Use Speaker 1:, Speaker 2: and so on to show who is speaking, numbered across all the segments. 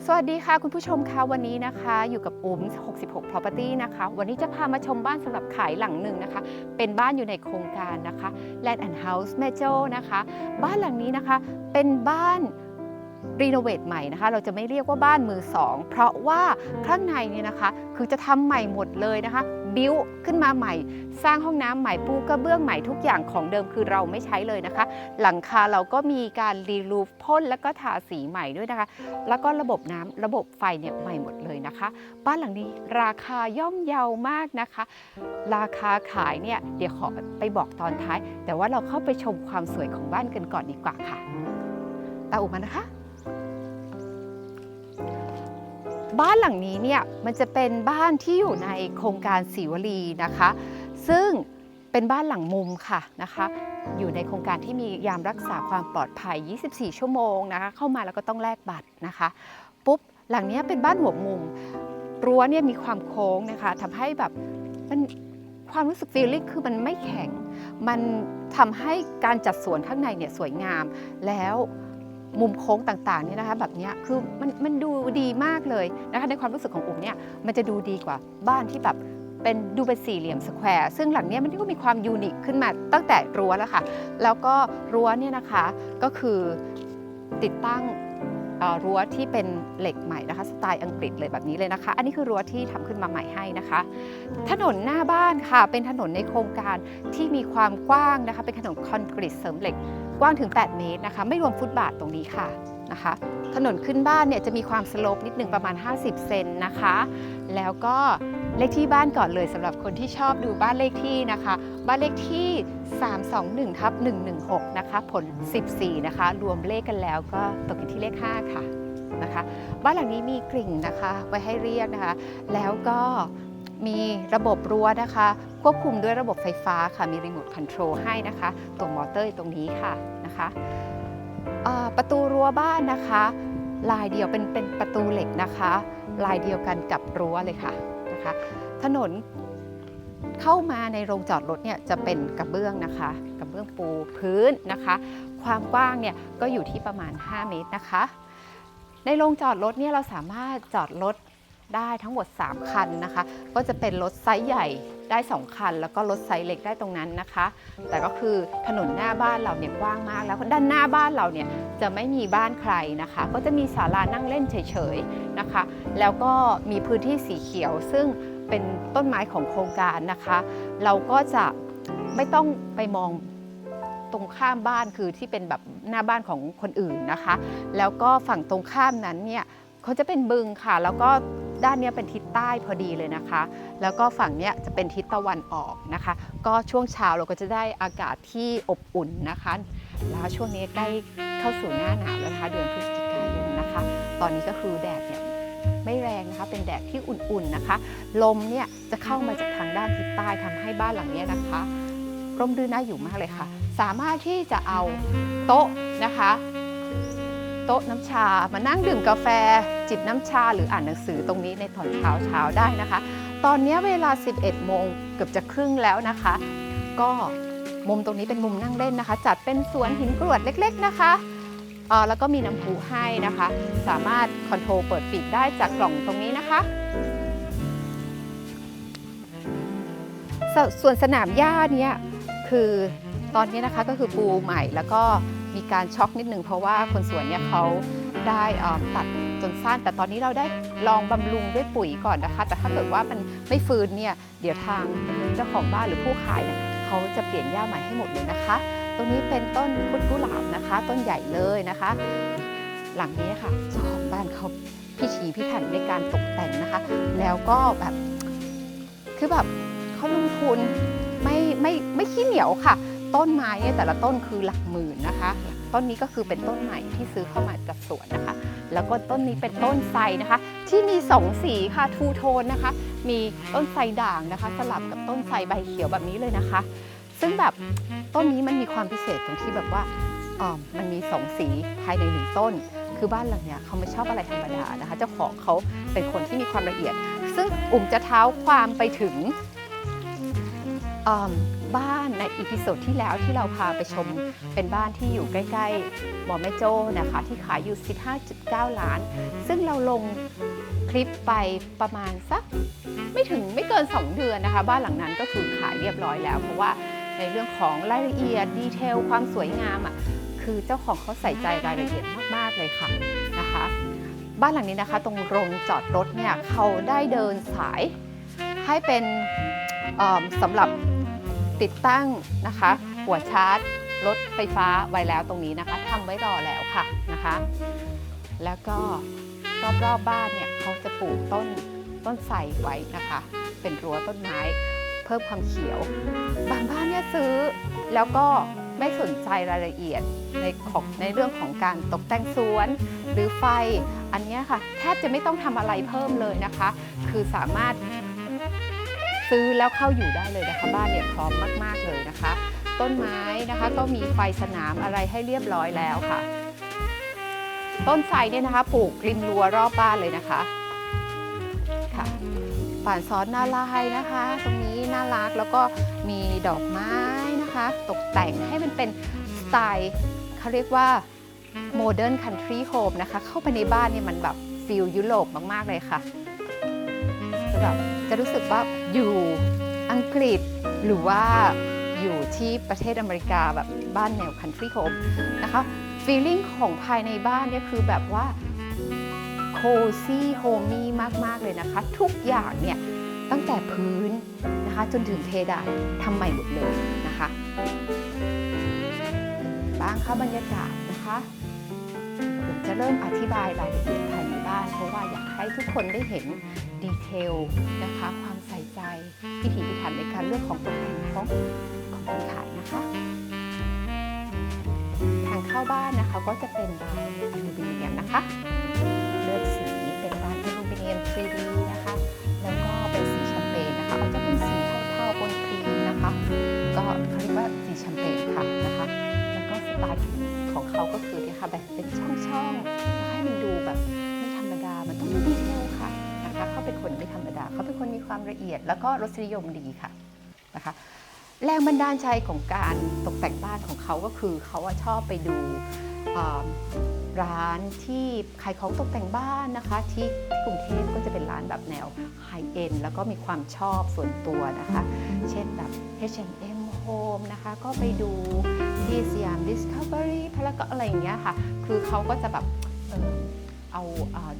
Speaker 1: สวัสดีค่ะคุณผู้ชมคะวันนี้นะคะอยู่กับอุ๋ม66 Property นะคะวันนี้จะพามาชมบ้านสำหรับขายหลังหนึ่งนะคะเป็นบ้านอยู่ในโครงการนะคะ Land and House แม่โจ้นะคะบ้านหลังนี้นะคะเป็นบ้านรีโนเวทใหม่นะคะเราจะไม่เรียกว่าบ้านมือสองเพราะว่าข้างในเนี่ยนะคะคือจะทำใหม่หมดเลยนะคะบิ้วขึ้นมาใหม่สร้างห้องน้ำใหม่ปูกระเบื้องใหม่ทุกอย่างของเดิมคือเราไม่ใช้เลยนะคะหลังคาเราก็มีการรีลูฟพ่นแล้วก็ทาสีใหม่ด้วยนะคะแล้วก็ระบบน้ำระบบไฟเนี่ยใหม่หมดเลยนะคะบ้านหลังนี้ราคาย่อมเยาวมากนะคะราคาขายเนี่ยเดี๋ยวขอไปบอกตอนท้ายแต่ว่าเราเข้าไปชมความสวยของบ้านกันก่อนดีกว่าค่ะตามอุ๋มมานะคะบ้านหลังนี้เนี่ยมันจะเป็นบ้านที่อยู่ในโครงการศรีวลีนะคะซึ่งเป็นบ้านหลังมุมค่ะนะคะอยู่ในโครงการที่มียามรักษาความปลอดภัย24 ชั่วโมงนะคะเข้ามาแล้วก็ต้องแลกบัตรนะคะปุ๊บหลังนี้เป็นบ้านหัวมุมรั้วเนี่ยมีความโค้งนะคะทำให้แบบมันความรู้สึกฟีลลิ่งคือมันไม่แข็งมันทำให้การจัดสวนข้างในเนี่ยสวยงามแล้วมุมโค้งต่างๆเนี่ยนะคะแบบนี้คือมันดูดีมากเลยนะคะในความรู้สึกของอุ๋มเนี่ยมันจะดูดีกว่าบ้านที่แบบดูเป็นสี่เหลี่ยมสแควร์ซึ่งหลังนี้มันก็มีความยูนิคขึ้นมาตั้งแต่รั้วแล้วค่ะแล้วก็รั้วเนี่ยนะคะก็คือติดตั้งรั้วที่เป็นเหล็กใหม่นะคะสไตล์อังกฤษเลยแบบนี้เลยนะคะอันนี้คือรั้วที่ทำขึ้นมาใหม่ให้นะคะถนนหน้าบ้านค่ะเป็นถนนในโครงการที่มีความกว้างนะคะเป็นถนนคอนกรีตเสริมเหล็กกว้างถึง8 เมตรนะคะไม่รวมฟุตบาทตรงนี้ค่ะนะคะถนนขึ้นบ้านเนี่ยจะมีความสโลปนิดนึงประมาณ50 เซนนะคะแล้วก็เลขที่บ้านก่อนเลยสำหรับคนที่ชอบดูบ้านเลขที่นะคะบ้านเลขที่321/116นะคะผล14นะคะรวมเลขกันแล้วก็ตกอยู่ที่เลข5ค่ะนะคะบ้านหลังนี้มีกริ่งนะคะไว้ให้เรียกนะคะแล้วก็มีระบบรั้วนะคะควบคุมด้วยระบบไฟฟ้าค่ะมีรีโมทคอนโทรลให้นะคะตัวมอเตอร์ตรงนี้ค่ะนะคะประตูรั้วบ้านนะคะลายเดียวเป็นประตูเหล็กนะคะลายเดียวกันกับรั้วเลยค่ะนะคะถนนเข้ามาในโรงจอดรถเนี่ยจะเป็นกระเบื้องนะคะกระเบื้องปูพื้นนะคะความกว้างเนี่ยก็อยู่ที่ประมาณ5 เมตรนะคะในโรงจอดรถเนี่ยเราสามารถจอดรถได้ทั้งหมด3 คันนะคะก็จะเป็นรถไซส์ใหญ่ได้2 คันแล้วก็รถไซส์เล็กได้ตรงนั้นนะคะแต่ก็คือถนนหน้าบ้านเราเนี่ยกว้างมากแล้วด้านหน้าบ้านเราเนี่ยจะไม่มีบ้านใครนะคะก็จะมีศาลานั่งเล่นเฉยๆนะคะแล้วก็มีพื้นที่สีเขียวซึ่งเป็นต้นไม้ของโครงการนะคะเราก็จะไม่ต้องไปมองตรงข้ามบ้านคือที่เป็นแบบหน้าบ้านของคนอื่นนะคะแล้วก็ฝั่งตรงข้ามนั้นเนี่ยเขาจะเป็นบึงค่ะแล้วก็ด้านนี้เป็นทิศใต้พอดีเลยนะคะแล้วก็ฝั่งนี้จะเป็นทิศตะวันออกนะคะก็ช่วงเช้าเราก็จะได้อากาศที่อบอุ่นนะคะแล้วช่วงนี้ใกล้เข้าสู่หน้าหนาวแล้วนะคะเดือนพฤศจิกายนนะคะตอนนี้ก็คือแดดเนี่ยไม่แรงนะคะเป็นแดดที่อุ่นๆนะคะลมเนี่ยจะเข้ามาจากทางด้านทิศใต้ทำให้บ้านหลังนี้นะคะร่มรื่นน่าอยู่มากเลยค่ะสามารถที่จะเอาโต๊ะนะคะโต๊ะน้ำชามานั่งดื่มกาแฟจิบน้ำชาหรืออ่านหนังสือตรงนี้ในตอนเช้าได้นะคะตอนนี้เวลา 11 โมงเกือบจะครึ่งแล้วนะคะก็มุมตรงนี้เป็นมุมนั่งเล่นนะคะจัดเป็นสวนหินกรวดเล็กๆนะคะแล้วก็มีน้ำพุให้นะคะสามารถคอนโทรลเปิดปิดได้จากกล่องตรงนี้นะคะส่วนสนามหญ้าเนี่ยคือตอนนี้นะคะก็คือปูใหม่แล้วก็มีการช็อกนิดนึงเพราะว่าคนสวนเนี่ยเขาได้ตัดจนสั้นแต่ตอนนี้เราได้ลองบำรุงด้วยปุ๋ยก่อนนะคะแต่ถ้าเกิดว่ามันไม่ฟื้นเนี่ยเดี๋ยวทางเจ้าของบ้านหรือผู้ขายเนี่ยเขาจะเปลี่ยนหญ้าใหม่ให้หมดเลยนะคะตรงนี้เป็นต้นพุทธกุหลาบนะคะต้นใหญ่เลยนะคะหลังนี้ค่ะเจ้าของบ้านเขาพิถีพิถันในการตกแต่งนะคะแล้วก็แบบคือแบบเขาลงทุนไม่ขี้เหนียวค่ะต้นไม้เนี่ยแต่ละต้นคือหลักหมื่นนะคะต้นนี้ก็คือเป็นต้นใหม่ที่ซื้อเข้ามาจากสวนนะคะแล้วก็ต้นนี้เป็นต้นไทรนะคะที่มี2 สีค่ะทูโทนนะคะมีต้นไทรด่างนะคะสลับกับต้นไทรใบเขียวแบบนี้เลยนะคะซึ่งแบบต้นนี้มันมีความพิเศษตรงที่แบบว่ามันมี2 สีภายใน1 ต้นคือบ้านหลังเนี้ยเขาไม่ชอบอะไรธรรมดานะคะเจ้าของเขาเป็นคนที่มีความละเอียดซึ่งจะเท้าความไปถึง บ้านในอีพิโซดที่แล้วที่เราพาไปชมเป็นบ้านที่อยู่ใกล้ๆบ่อแม่โจ้นะคะที่ขายอยู่ 15.9 ล้านซึ่งเราลงคลิปไปประมาณสักไม่เกิน 2 เดือนนะคะบ้านหลังนั้นก็คือขายเรียบร้อยแล้วเพราะว่าในเรื่องของรายละเอียดดีเทลความสวยงามคือเจ้าของเขาใส่ใจรายละเอียดมากๆเลยค่ะนะคะบ้านหลังนี้นะคะตรงโรงจอดรถเนี่ยเขาได้เดินสายให้เป็นสำหรับติดตั้งนะคะหัวชาร์จรถไฟฟ้าไว้แล้วตรงนี้นะคะทำไว้รอแล้วค่ะนะคะแล้วก็รอบๆบ้านเนี่ยเขาจะปลูกต้นไทรไว้นะคะเป็นรั้วต้นไม้เพิ่มความเขียวบางบ้านเนี่ยซื้อแล้วก็ไม่สนใจรายละเอียดในเรื่องของการตกแต่งสวนหรือไฟอันนี้ค่ะแทบจะไม่ต้องทำอะไรเพิ่มเลยนะคะคือสามารถซื้อแล้วเข้าอยู่ได้เลยนะคะบ้านเนี่ยพร้อมมากๆเลยนะคะต้นไม้นะคะก็มีไฟสนามอะไรให้เรียบร้อยแล้วค่ะต้นไทรเนี่ยนะคะปลูกริมรั้วรอบบ้านเลยนะคะค่ะป่านซ้อนนาลายนะคะตรงนี้น่ารักแล้วก็มีดอกไม้นะคะตกแต่งให้มันเป็นสไตล์เขาเรียกว่า Modern Country Home นะคะเข้าไปในบ้านเนี่ยมันแบบฟีลยุโรปมากๆเลยค่ะจะรู้สึกว่าอยู่อังกฤษหรือว่าอยู่ที่ประเทศอเมริกาแบบบ้านแนว Country Home นะคะฟีลลิ่งของภายในบ้านเนี่ยคือแบบว่าโคซี่โฮมี่มากๆเลยนะคะทุกอย่างเนี่ยตั้งแต่พื้นนะคะจนถึงเพดานทำใหม่หมดเลยนะคะบ้างค่ะบรรยากาศนะคะผมจะเริ่มอธิบายรายละเอียดภายในบ้านเพราะว่าอยากให้ทุกคนได้เห็นดีเทลนะคะความใส่ใจพิถีพิถันในการเลือกของตกแต่งของคนขายนะคะทางเข้าบ้านนะคะก็จะเป็นบานอลูมิเนียมนะคะเลือกสีเป็นบานอลูมิเนียม 3D นะคะแล้วก็เป็นสีแชมเปญนะคะเอาจะเป็นสีเทาๆบนครีมนะคะก็เขาเรียกว่าสีแชมเปญค่ะนะคะแล้วก็สไตล์ของเขาก็คือเนี่ยค่ะแบบเป็นช่องๆให้มันดูแบบไม่ธรรมดามันต้องมีดีเทลค่ะนะคะเขาเป็นคนไม่ธรรมดาเขาเป็นคนมีความละเอียดแล้วก็รสนิยมดีค่ะนะคะแรงบันดาลใจของการตกแต่งบ้านของเขาก็คือเขาชอบไปดูร้านที่ขายของตกแต่งบ้านนะคะที่กรุงเทพก็จะเป็นร้านแบบแนวไฮเอ็นด์แล้วก็มีความชอบส่วนตัวนะคะเช่นแบบ H&M Home นะคะก็ไปดูที่สยาม Discovery พารากอนอะไรอย่างเงี้ยค่ะคือเขาก็จะแบบเอา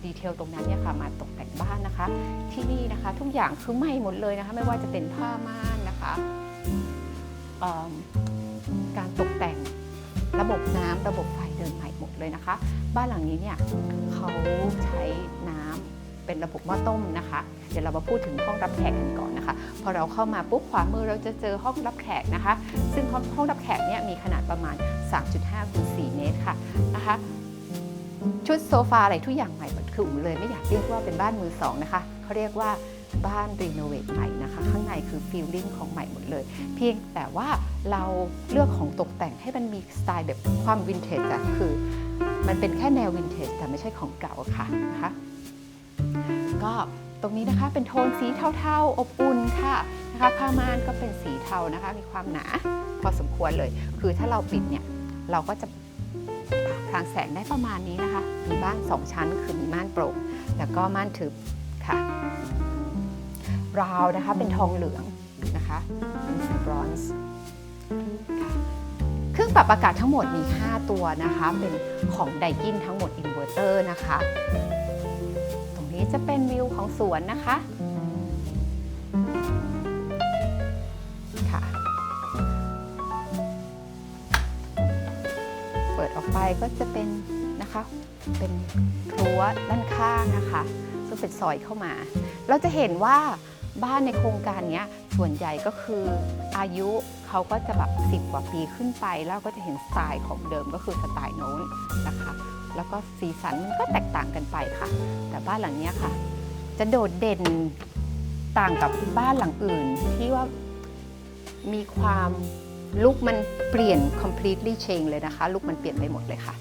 Speaker 1: ดีเทลตรงนั้นเนี่ยค่ะมาตกแต่งบ้านนะคะที่นี่นะคะทุกอย่างคือใหม่หมดเลยนะคะไม่ว่าจะเป็นผ้าม่านนะคะการตกแต่งระบบน้ำระบบไฟเดินใหม่หมดเลยนะคะบ้านหลังนี้เนี่ยเขาใช้น้ำเป็นระบบหม้อต้มนะคะเดี๋ยวเรามาพูดถึงห้องรับแขกกันก่อนนะคะพอเราเข้ามาปุ๊บขวามือเราจะเจอห้องรับแขกนะคะซึ่งห้องรับแขกเนี่ยมีขนาดประมาณ 3.5 คูณ 4 เมตรค่ะนะคะชุดโซฟาอะไรทุกอย่างใหม่หมดคือเลยไม่อยากเรียกว่าเป็นบ้านมือสองนะคะเขาเรียกว่าบ้านรีโนเวทใหม่นะคะข้างในคือฟีลลิ่งของใหม่หมดเลยเพียงแต่ว่าเราเลือกของตกแต่งให้มันมีสไตล์แบบความวินเทจคือมันเป็นแค่แนววินเทจแต่ไม่ใช่ของเก่าค่ะนะคะก็ตรงนี้นะคะเป็นโทนสีเทาๆอบอุ่นค่ะนะคะผ้าม่านก็เป็นสีเทานะคะมีความหนาพอสมควรเลยคือถ้าเราปิดเนี่ยเราก็จะพรางแสงได้ประมาณนี้นะคะมีบ้าน2ชั้นคือมีม่านโปร่งแล้วก็ม่านทึบค่ะราวนะคะเป็นทองเหลืองนะคะเป็นสีบรอนซ์เครื่องปรับอากาศทั้งหมดมี5ตัวนะคะเป็นของไดกินทั้งหมดอินเวอร์เตอร์นะคะตรงนี้จะเป็นวิวของสวนนะคะค่ะเปิดออกไปก็จะเป็นนะคะเป็นรั้วด้านข้างนะคะซึ่งเป็นซอยเข้ามาเราจะเห็นว่าบ้านในโครงการนี้ส่วนใหญ่ก็คืออายุเขาก็จะแบบ10 กว่าปีขึ้นไปแล้วก็จะเห็นสไตล์ของเดิมก็คือสไตล์โน้นนะคะแล้วก็สีสันมันก็แตกต่างกันไปค่ะแต่บ้านหลังนี้ค่ะจะโดดเด่นต่างกับบ้านหลังอื่นที่ว่ามีความลุคมันเปลี่ยน completely change เลยนะคะลุคมันเปลี่ยนไปหมดเลยค่ะ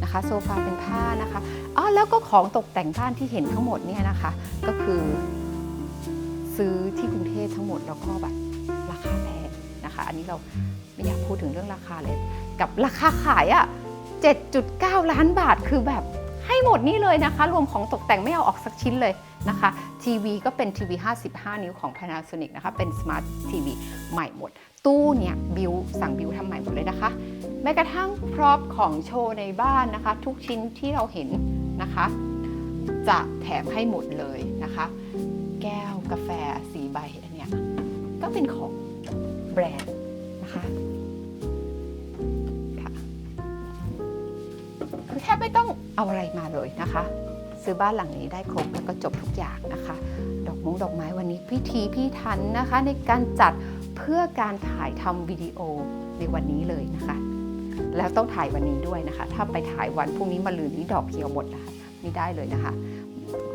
Speaker 1: นะคะโซฟาเป็นผ้านะคะแล้วก็ของตกแต่งบ้านที่เห็นทั้งหมดเนี่ยนะคะก็คือซื้อที่กรุงเทพทั้งหมดแล้วก็แบบราคาแพงนะคะ นะคะอันนี้เราไม่อยากพูดถึงเรื่องราคาเลยกับราคาขายอะ7.9 ล้านบาทคือแบบให้หมดนี่เลยนะคะรวมของตกแต่งไม่เอาออกสักชิ้นเลยนะคะทีวีก็เป็นทีวี55 นิ้วของ Panasonic นะคะเป็น Smart TV ใหม่หมดตู้เนี่ยสั่งบิวทำใหม่หมดเลยนะคะแม้กระทั่งพร็อพของโชว์ในบ้านนะคะทุกชิ้นที่เราเห็นนะคะจะแถมให้หมดเลยนะคะแก้วกาแฟ4 ใบอันเนี้ยก็เป็นของแบรนด์นะคะคือแทบไม่ต้องเอาอะไรมาเลยนะคะซื้อบ้านหลังนี้ได้ครบแล้วก็จบทุกอย่างนะคะดอกไม้วันนี้พี่ทันนะคะในการจัดเพื่อการถ่ายทำวิดีโอในวันนี้เลยนะคะแล้วต้องถ่ายวันนี้ด้วยนะคะถ้าไปถ่ายวันพรุ่งนี้มะรืนนี้ดอกเขียวหมดนะคะไม่ได้เลยนะคะ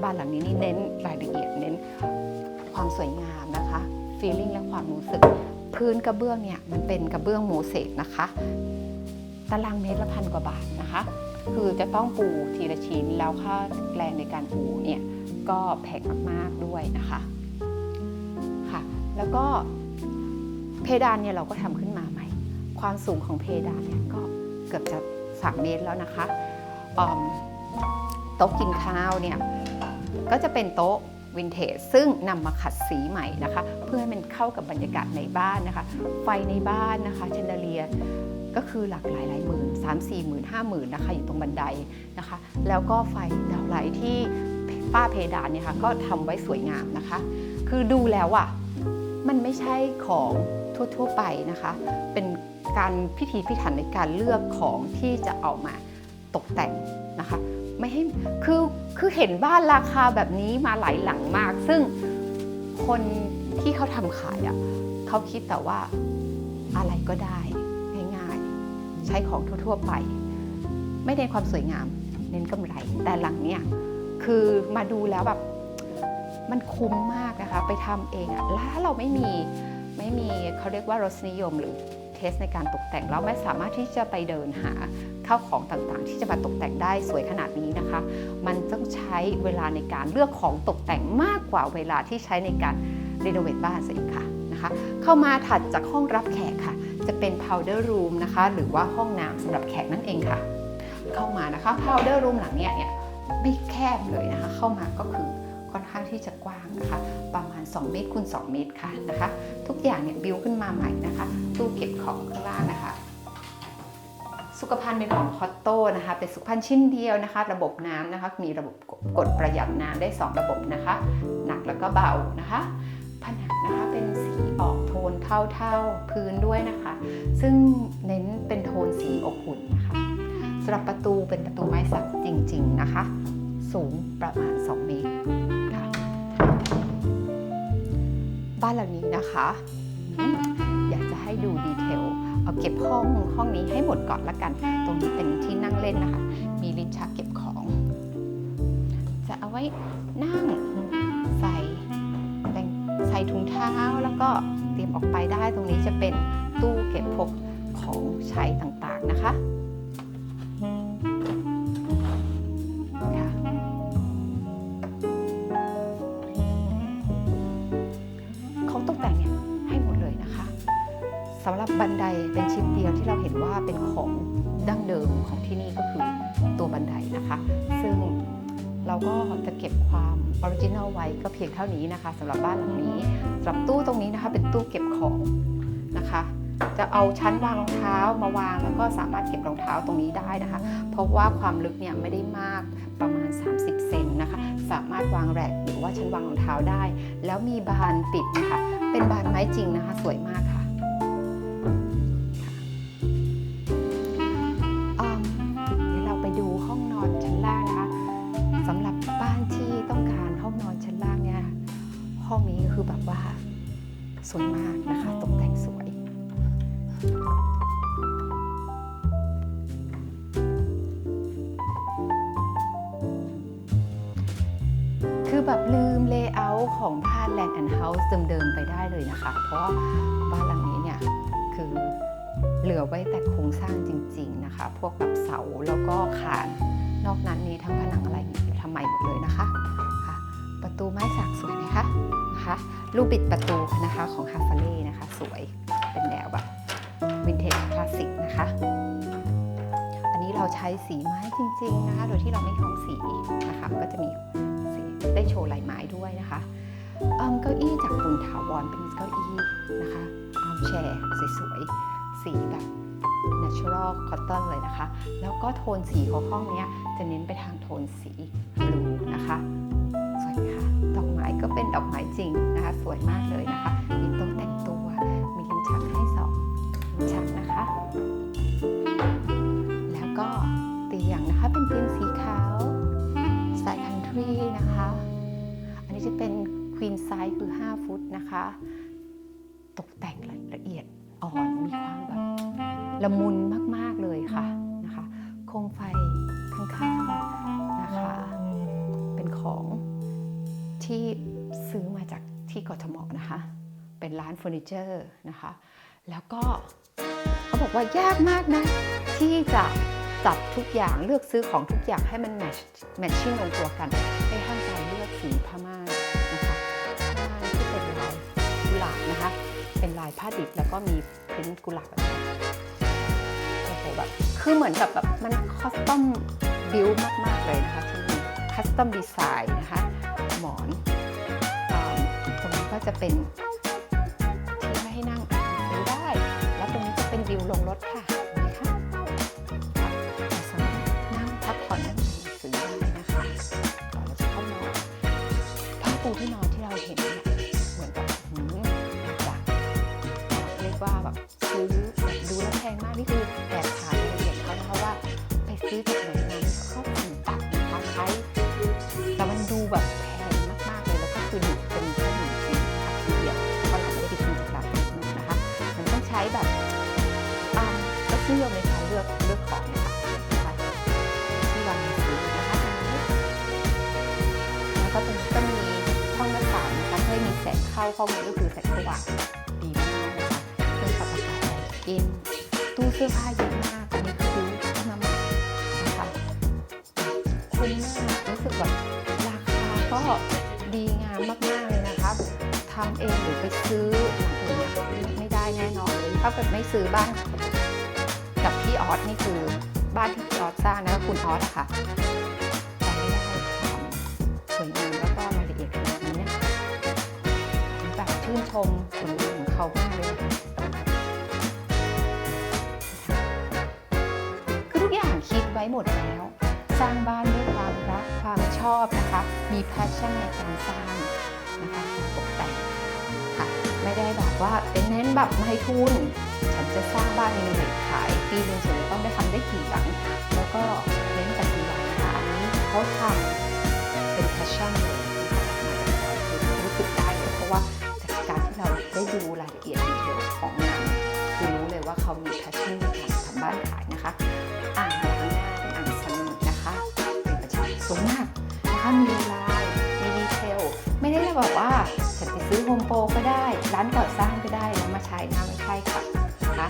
Speaker 1: บ้านหลังนี้นี่เน้นรายละเอียดเน้นความสวยงามนะคะฟีลลิ่งและความรู้สึกพื้นกระเบื้องเนี่ยมันเป็นกระเบื้องโมเสกนะคะตารางเมตรละ1,000 กว่าบาทนะคะคือจะต้องปูทีละชิ้นแล้วค่าแรงในการปูเนี่ยก็แพงมากๆด้วยนะคะค่ะแล้วก็เพดานเนี่ยเราก็ทำขึ้นมาใหม่ความสูงของเพดานเนี่ยก็เกือบจะ3 เมตรแล้วนะคะโต๊ะกินข้าวเนี่ยก็จะเป็นโต๊ะวินเทจซึ่งนำมาขัดสีใหม่นะคะเพื่อให้มันเข้ากับบรรยากาศในบ้านนะคะไฟในบ้านนะคะแชนเดอเลียก็คือหลากหลายหมื่น3-4 หมื่น5 หมื่นนะคะอยู่ตรงบันไดนะคะแล้วก็ไฟดาวไลท์ที่ฝ้าเพดานเนี่ยค่ะก็ทำไว้สวยงามนะคะคือดูแล้วอ่ะมันไม่ใช่ของทั่วไปนะคะเป็นการพิถีพิถันในการเลือกของที่จะเอามาตกแต่งนะคะไม่ให้คือเห็นบ้านราคาแบบนี้มาหลายหลังมากซึ่งคนที่เขาทำขายอ่ะเขาคิดแต่ว่าอะไรก็ได้ง่ายๆใช้ของทั่วไปไม่เน้นความสวยงามเน้นกำไรแต่หลังเนี้ยคือมาดูแล้วแบบมันคุ้มมากนะคะไปทำเองอ่ะแล้วถ้าเราไม่มีเขาเรียกว่ารสนิยมหรือเทสในการตกแต่งเราไม่สามารถที่จะไปเดินหาข้าวของต่างๆที่จะมาตกแต่งได้สวยขนาดนี้นะคะมันต้องใช้เวลาในการเลือกของตกแต่งมากกว่าเวลาที่ใช้ในการรีโนเวทบ้านซะอีกค่ะนะคะเข้ามาถัดจากห้องรับแขกค่ะจะเป็น powder room นะคะหรือว่าห้องน้ำสำหรับแขกนั่นเองค่ะเข้ามานะคะ powder room หลังเนี้ยไม่แคบเลยนะคะเข้ามาก็คือค่อนข้างที่จะกว้างนะคะประมาณ2 เมตรคูณ 2 เมตรค่ะนะคะทุกอย่างเนี่ยบิวขึ้นมาใหม่นะคะตู้เก็บของข้างล่างนะคะสุขภัณฑ์เป็นของคอตโต้นะคะเป็นสุขภัณฑ์ชิ้นเดียวนะคะระบบน้ำนะคะมีระบบกดประหยัดน้ำได้2 ระบบนะคะหนักแล้วก็เบานะคะผนังนะคะเป็นสีออกโทนเทาๆพื้นด้วยนะคะซึ่งเน้นเป็นโทนสีอบอุ่นนะคะสำหรับประตูเป็นประตูไม้สักจริงๆนะคะสูงประมาณ2 เมตรค่ะบ้านหลังนี้นะคะอยากจะให้ดูดีเทลเอาเก็บห้องนี้ให้หมดก่อนละกันตรงนี้เป็นที่นั่งเล่นนะคะมีลิ้นชักเก็บของจะเอาไว้นั่งใส่ถุงเท้าแล้วก็เตรียมออกไปได้ตรงนี้จะเป็นตู้เก็บพวกของใช้ต่างๆนะคะของตกแต่งเนี่ยให้หมดเลยนะคะสำหรับบันไดเป็นชิ้นเดียวที่เราเห็นว่าเป็นของดั้งเดิมของที่นี่ก็คือตัวบันไดนะคะซึ่งเราก็จะเก็บความออริจินัลไว้ก็เพียงเท่านี้นะคะสำหรับบ้านหลังนี้สำหรับตู้ตรงนี้นะคะเป็นตู้เก็บของนะคะจะเอาชั้นวางรองเท้ามาวางแล้วก็สามารถเก็บรองเท้าตรงนี้ได้นะคะเพราะว่าความลึกเนี่ยไม่ได้มากประมาณ30 เซนนะคะสามารถวางแรกหรือว่าชั้นวางรองเท้าได้แล้วมีบานปิดนะคะเป็นบานไม้จริงนะคะสวยมากค่ะเดี๋ยวเราไปดูห้องนอนชั้นล่างนะคะสำหรับบ้านที่ต้องการห้องนอนชั้นล่างเนี่ยห้องนี้คือแบบว่าสวยมากนะคะตกแต่งสวยคือแบบลืมเลเยอร์ของบ้าน Land and House เดิมๆไปได้เลยนะคะเพราะว่าบ้านหลังนี้เนี่ยคือเหลือไว้แต่โครงสร้างจริงๆนะคะพวกแบบเสาแล้วก็คานนอกนั้นนี้ทั้งผนังอะไรทำใหม่หมดเลยนะคะค่ะประตูไม้สักสวยไหมคะนะคะลูกบิดประตูนะคะของฮาฟาเล่นะคะสวยเป็นแนวแบบ นะคะอันนี้เราใช้สีไม้จริงๆนะคะโดยที่เราไม่ย้อมสีนะคะก็จะมีสีได้โชว์ลายไม้ด้วยนะคะเก้าอี้จากคุณถาวรเป็นเก้าอี้นะคะอาร์มแชร์สวยๆสีแบบ natural cotton เลยนะคะแล้วก็โทนสีของห้องนี้จะเน้นไปทางโทนสีบลูนะคะสวยไหมคะดอกไม้ก็เป็นดอกไม้จริงนะคะสวยมากเลยนะคะมีโต๊ะแต่งตัวมีลิ้นชักให้2ลิ้นชักนะคะแล้วก็เตียงนะคะเป็นเตียงสีขาวสไตล์ country นะคะอันนี้จะเป็น queen size คือ5 ฟุตนะคะตกแต่งละเอียดอ่อนมีความแบบละมุนมากๆเลยค่ะนะคะโคมไฟข้างๆนะคะเป็นของที่ซื้อมาจากที่กทมนะคะเป็นร้านเฟอร์นิเจอร์นะคะแล้วก็เขาบอกว่ายากมากนะที่จะจับทุกอย่างเลือกซื้อของทุกอย่างให้มันแมทชิ่งลงตัวกันในขั้นตอนเลือกสีผ้าม่านนะคะผ้าม่านที่เป็นลายกุหลาบนะคะเป็นลายผ้าดิบแล้วก็มีพริ้นกุหลาบแบบนี้โอ้โหแบบคือเหมือนกับแบบมันคอสตอมบิวมากๆเลยนะคะที่มีคัสตอมดีไซน์นะคะหมอนตรงนี้ก็จะเป็นที่ไม่ให้นั่งซื้อได้แล้วตรงนี้จะเป็นวิวลงรถค่ะนี่ค่ะสามารถนั่งพักผ่อนนั่งซื้อได้นะคะก่อนเราจะเข้านอนผ้าปูที่นอนที่เราเห็นเนี่ยเหมือนกับจากเรียกว่าแบบซื้อแบบดูแล้วแพงมากนี่คือแอบถ่ายรายละเอียดเขานะคะว่าไปซื้อจากไหนมาเขาถึงตัดนะคะใช้แต่มันดูแบบแพงมากๆเลยแล้วก็คืออยู่เป็นแค่1 ชิ้นค่ะทีเดียวเพราะเราไม่ได้ไปซื้อจากร้านนู้นนะคะมันต้องใช้แบบก็นิยมในการเลือกของนะคะที่วางหนังสือนะคะแล้วก็ตรงนี้ก็มีห้องหน้าต่างนะคะให้มีแสงเข้าห้องนี้ก็คือแสงสว่างดีมากนะคะเครื่องปรับอากาศแอร์เย็นตู้เสื้อผ้าเยอะมากอันนี้คือเข้ามาใหม่นะคะคุ้มมากรู้สึกแบบราคาก็ดีงามมากๆเลยนะคะทำเองหรือไปซื้ออย่างอื่นไม่ได้แน่นอนเลยถ้าเกิดไม่ซื้อบ้านกับพี่ออสนี่คือบ้านที่พี่ออสสร้างนะคุณออสอะค่ะจะไม่ได้ความสวยงามแล้วก็รายละเอียดขนาดนี้เนี่ยแบบชื่นชมฝีมือของเขามากเลยนะคะคือทุกอย่างคิดไว้หมดแล้วสร้างบ้านด้วยความรักความชอบนะคะมี passion ในการสร้างนะคะการตกแต่งค่ะไม่ได้แบบว่าเป็นเน้นแบบไม่ให้ทุนฉันจะสร้างบ้านในเมืองขายปีนึงฉันจะต้องได้ทำได้กี่หลังแล้วก็เน้นปฏิบัตินะคะอันนี้เขาทำเป็น passion เลยนะคะรู้สึกได้เลยเพราะว่าจากการที่เราได้ดูรายละเอียดดีเทลของงานคือรู้เลยว่าเขามี passion ในการทำบ้านขายนะคะอ่างล้างหน้าเป็นอ่างซันนะคะเป็นประชันสูงมากนะคะมีลายมีดีเทลไม่ได้แบบว่าฉันไปซื้อโฮมโปรก็ได้ร้านก่อสร้างก็ได้แล้วมาใช้นะไม่ใช่ค่ะนะคะ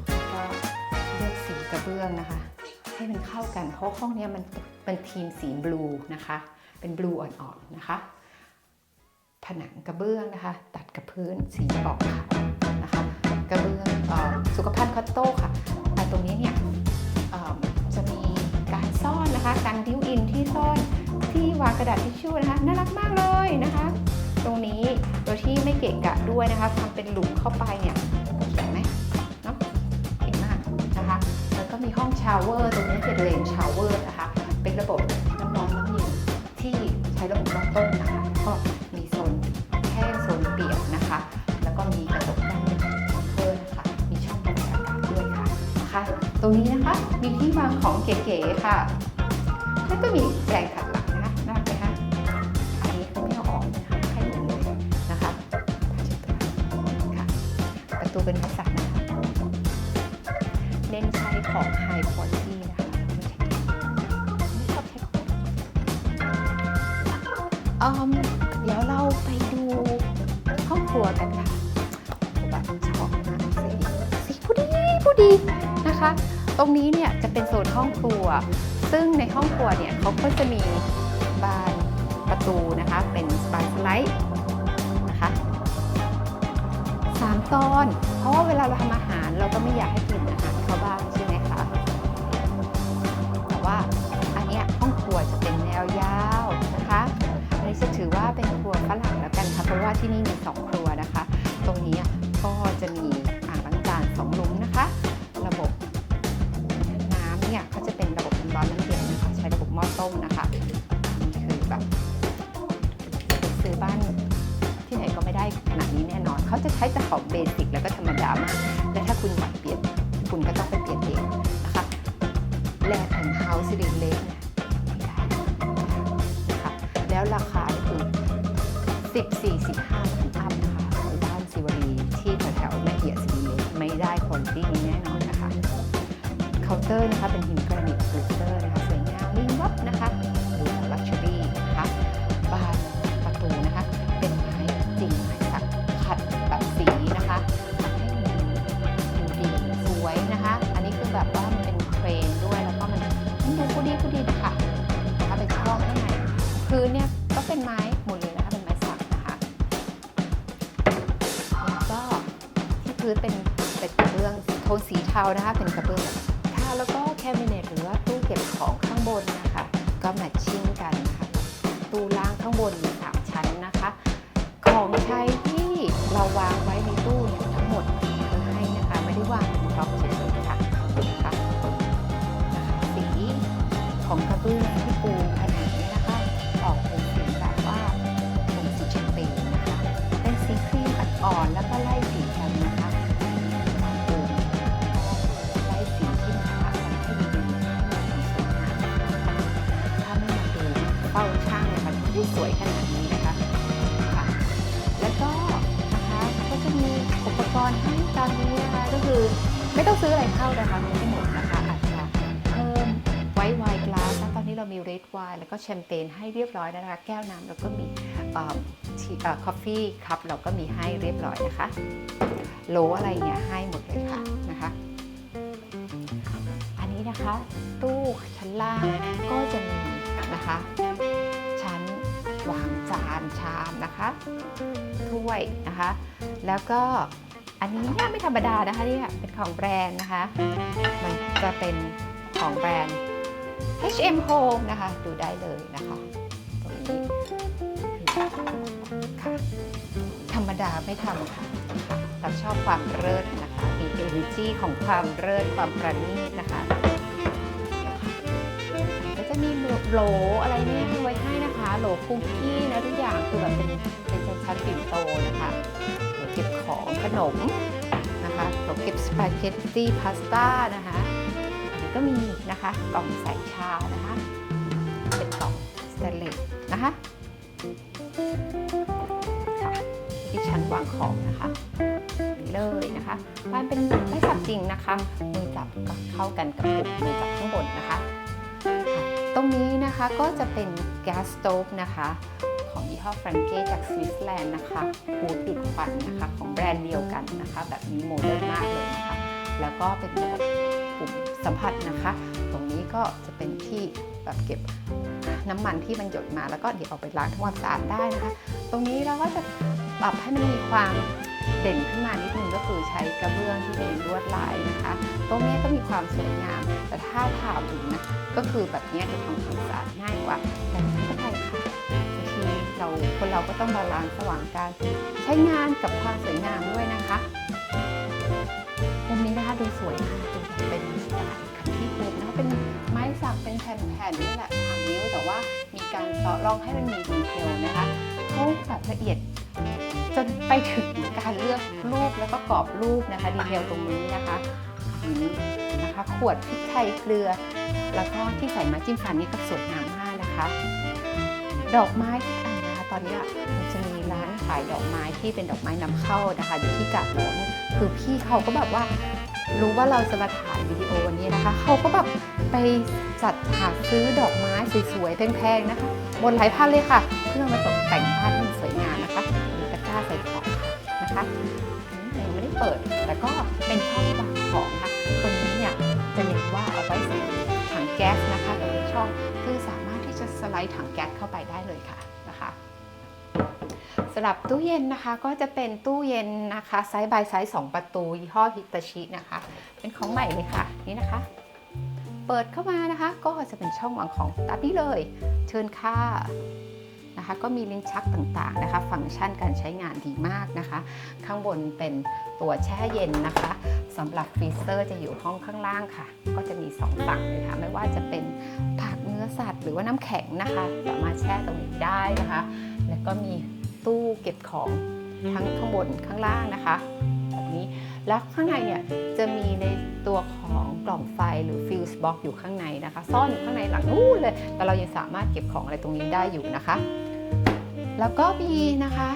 Speaker 1: แล้วก็เลือกสีกระเบื้องนะคะให้มันเข้ากันเพราะห้องนี้มันเป็นทีมสีบลูนะคะเป็นบลูอ่อนๆนะคะผนังกระเบื้องนะคะตัดกับพื้นสีออกขาวนะคะกระเบื้องสุขภัณฑ์คอตโต้ค่ะแต่ตรงนี้เนี่ยจะมีการซ่อนนะคะการดิวอินที่ซ่อนที่วางกระดาษทิชชู่นะคะน่ารักมากเลยนะคะตรงนี้โดยที่ไม่เกะกะด้วยนะคะทำเป็นหลุมเข้าไปเนี่ยเห็นไหมเนาะเก่งมากนะคะแล้วก็มีห้องชาวเวอร์ตรงนี้เป็นเลนชาวเวอร์นะคะเป็นระบบน้ำร้อนน้ำเย็นที่ใช้ระบบน้ำต้มนะคะก็มีโซนแห้งโซนเปียกนะคะแล้วก็มีกระจกด้านเพิ่มนะคะมีช่องระบายอากาศด้วยค่ะนะคะตรงนี้นะคะมีที่วางของเก๋ๆค่ะแล้วก็มีแปรงขัดหลังนะคะน่ารักไหมคะอันนี้เขาไม่เอาออกนะคะให้เหมือนเลยนะคะค่ะประตูเป็นไม้สักนะคะเน้นใช้ของ high quality นะคะไม่ชอบใช้ของเดี๋ยวเราไปดูห้องครัวกันค่ะแบบชอบมากสีผู้ดีนะคะ ตรงนี้เนี่ยจะเป็นโซนห้องครัวซึ่งในห้องครัวเนี่ยเขาก็จะมีบานประตูนะคะเป็นบานสไลด์นะคะ3 ตอนเพราะว่าเวลาเราทำอาหารเราก็ไม่อยากให้กลิ่นอาหาร เข้าบ้านใช่ไหมคะแต่ว่าอันเนี้ยห้องครัวจะเป็นแนวยาวนะคะอันนี้จะถือว่าเป็นครัวฝรั่งแล้วกันค่ะเพราะว่าที่นี่มี2 ครัวนะคะตรงนี้ก็จะมีอ่างล้างจาน2 หลุมนะคะระบบน้ำเนี่ยเขาจะเป็นระบบน้ำร้อนน้ำเย็นนะคะใช้ระบบหม้อต้มนะคะนี่คือแบบซื้อบ้านที่ไหนก็ไม่ได้ขนาดนี้แน่นอนเขาจะใช้แต่ของเบสิกแล้วก็ธรรมดามากและถ้าคุณอยากเปลี่ยนคุณก็ต้องไปเปลี่ยนเองนะคะแลนด์แอนด์เฮาส์ซีรีส์เล็กเนี่ยไม่ได้นะคะแล้วราคาคือ14-15 ถึงอัพนะคะในบ้านซิวารีที่แถวๆแม่เหี่ยซีรีส์เล็กไม่ได้คุณภาพนี้แน่นอนนะคะเคาน์เตอร์นะคะเป็นหินแกรนิตฟิลเตอร์นะคะสวยงามวิ่งวับนะคะดูลักชัวรี่นะคะบานประตูนะคะเป็นไม้จริงไม้สักขัดแบบสีนะคะทำให้มันดูดีสวยนะคะอันนี้คือแบบว่ามันเป็นเทรนด้วยแล้วก็มันดูผู้ดีนะคะเป็นช่องข้างในพื้นเนี่ยก็เป็นไม้หมดเลยนะคะเป็นไม้สักนะคะแล้วก็ที่พื้นเป็นกระเบื้องโทนสีเทานะคะเป็นกระเบื้องค่ะแล้วก็แคบิเนตหรือว่าตู้เก็บของข้างบนนะคะก็แมทชิ่งกันนะคะตู้ล่างข้างบนมี3 ชั้นนะคะของใช้ที่เราวางไว้ในตู้เนี่ยทั้งหมดให้นะคะไม่ได้วางเป็นบล็อกเฉยๆค่ะนะคะสีของกระเบื้องที่ปูผนังเนี่ยนะคะออกเป็นสีแบบว่าเป็นสีแชมเปญนะคะเป็นสีครีมอ่อนๆแล้วก็ไล่สีกันนะคะไล่สีที่มันปะกันให้ดีๆให้มันสวยงามถ้าไม่มาดูเป้าช่างเนี่ยมันไม่สวยขนาดนี้นะคะค่ะแล้วก็นะคะก็จะมีอุปกรณ์ให้ตอนนี้นะคะก็คือไม่ต้องซื้ออะไรเข้านะคะมีให้หมดนะคะอาจจะเพิ่มไวน์กลาสตอนนี้เรามีเรดไวน์แล้วก็แชมเปญให้เรียบร้อยนะคะแก้วน้ำแล้วก็มีคอฟฟี่คัพเราก็มีให้เรียบร้อยนะคะโหลอะไรเนี่ยให้หมดเลยค่ะนะคะอันนี้นะคะตู้ชั้นล่างก็จะมีนะคะชั้นวางจานชามนะคะถ้วยนะคะแล้วก็อันนี้เนี่ยไม่ธรรมดานะคะเนี่ยเป็นของแบรนด์นะคะมันจะเป็นของแบรนด์ H&M Home นะคะดูได้เลยนะคะตรงนี้ค่ะธรรมดาไม่ทำค่ะเราชอบความเลิศนะคะมี energy ของความเลิศความประณีตนะคะก็จะมีโหลอะไรเนี่ยไว้ให้นะคะโหลคุกกี้นะทุกอย่างคือแบบเป็นชั้นปิ่นโตนะคะโหลเก็บของขนมนะคะโหลเก็บสปาเกตตี้พาสต้านะคะก็มีนะคะกล่องใส่ชานะคะเป็นกล่องสแตนเลสนะคะค่ะที่ชั้นวางของนะคะนี่เลยนะคะมันเป็นไม้สักจริงนะคะมือจับก็เข้ากันกับปุ่มมือจับข้างบนนะคะตรงนี้นะคะก็จะเป็นแก๊สสโต๊ฟนะคะของยี่ห้อแฟรงเก้จากสวิตเซอร์แลนด์นะคะฮูดดูดควันนะคะของแบรนด์เดียวกันนะคะแบบนี้โมเดิร์นมากเลยนะคะแล้วก็เป็นระบบปุ่มสัมผัสนะคะตรงนี้ก็จะเป็นที่แบบเก็บน้ำมันที่มันหยดมาแล้วก็เดี๋ยวเอาไปล้างทำความสะอาดได้นะคะตรงนี้เราก็จะปรับให้มันมีความเด่นขึ้นมานิดนึงก็คือใช้กระเบื้องที่เป็นลวดลายนะคะตรงนี้ก็มีความสวยงามแต่ถ้าถามถึงนะก็คือแบบนี้จะทำความสะอาดง่ายกว่าแต่ไม่เป็นไรค่ะบางทีคนเราก็ต้องบาลานซ์ระหว่างการใช้งานกับความสวยงามด้วยนะคะมุมนี้นะคะดูสวยมากดูเป็นสไตล์คันที่ปุ๊บนะคะเป็นไม้สักเป็นแผ่นๆนี่แหละ3 นิ้วแต่ว่ามีการเจาะร่องให้มันมีดีเทลนะคะเขาแบบละเอียดจนไปถึงการเลือกรูปแล้วก็กรอบรูปนะคะดีเทลตรงนี้นะคะนี้นะคะขวดพริกไทยเกลือแล้วก็ที่ใส่ไม้จิ้มฟันนี่ก็สวยงามมากนะคะดอกไม้ทุกอันนะคะตอนนี้มันจะมีร้านขายดอกไม้ที่เป็นดอกไม้นำเข้านะคะอยู่ที่กาดหลวงคือพี่เขาก็แบบว่ารู้ว่าเราจะมาถ่ายวิดีโอวันนี้นะคะเขาก็แบบไปจัดหาซื้อดอกไม้สวยๆแพงๆนะคะบนหลายพันเลยค่ะเพื่อมาตกแต่งบ้านให้มันสวยงามนะคะมีตะกร้าใส่ของนะคะยังไม่ได้เปิดแต่ก็เป็นช่องวางของค่ะตรงนี้เนี่ยจะเน้นว่าเอาไว้ใส่ถังแก๊สนะคะตรงนี้ช่องคือสามารถที่จะสไลด์ถังแก๊สเข้าไปได้เลยค่ะนะคะส ำหรับตู้เย็นนะคะก็จะเป็นตู้เย็นนะคะไซส์บายไซส์2ประตูยี่ห้อฮิตาชินะคะเป็นของใหม่เลยค่ะนี่นะคะเปิดเข้ามานะคะก็จะเป็นช่องวางของตามนี้เลยเชิญค่ะนะคะก็มีลิ้นชักต่างๆนะคะฟังก์ชันการใช้งานดีมากนะคะข้างบนเป็นตัวแช่เย็นนะคะสำหรับฟรีเซอร์จะอยู่ห้องข้างล่างค่ะก็จะมี2ฝั่งเลยค่ะไม่ว่าจะเป็นผักเนื้อสัตว์หรือว่าน้ำแข็งนะคะสามารถแช่ตรงนี้ได้นะคะแล้วก็มีตู้เก็บของทั้งข้างบนข้างล่างนะคะแบบนี้แล้วข้างในเนี่ยจะมีในตัวของกล่องไฟหรือฟิวส์บ็อกอยู่ข้างในนะคะซ่อนอยู่ข้างในหลังนู้นเลยแต่เรายังสามารถเก็บของอะไรตรงนี้ได้อยู่นะคะแล้วก็มีนะคะ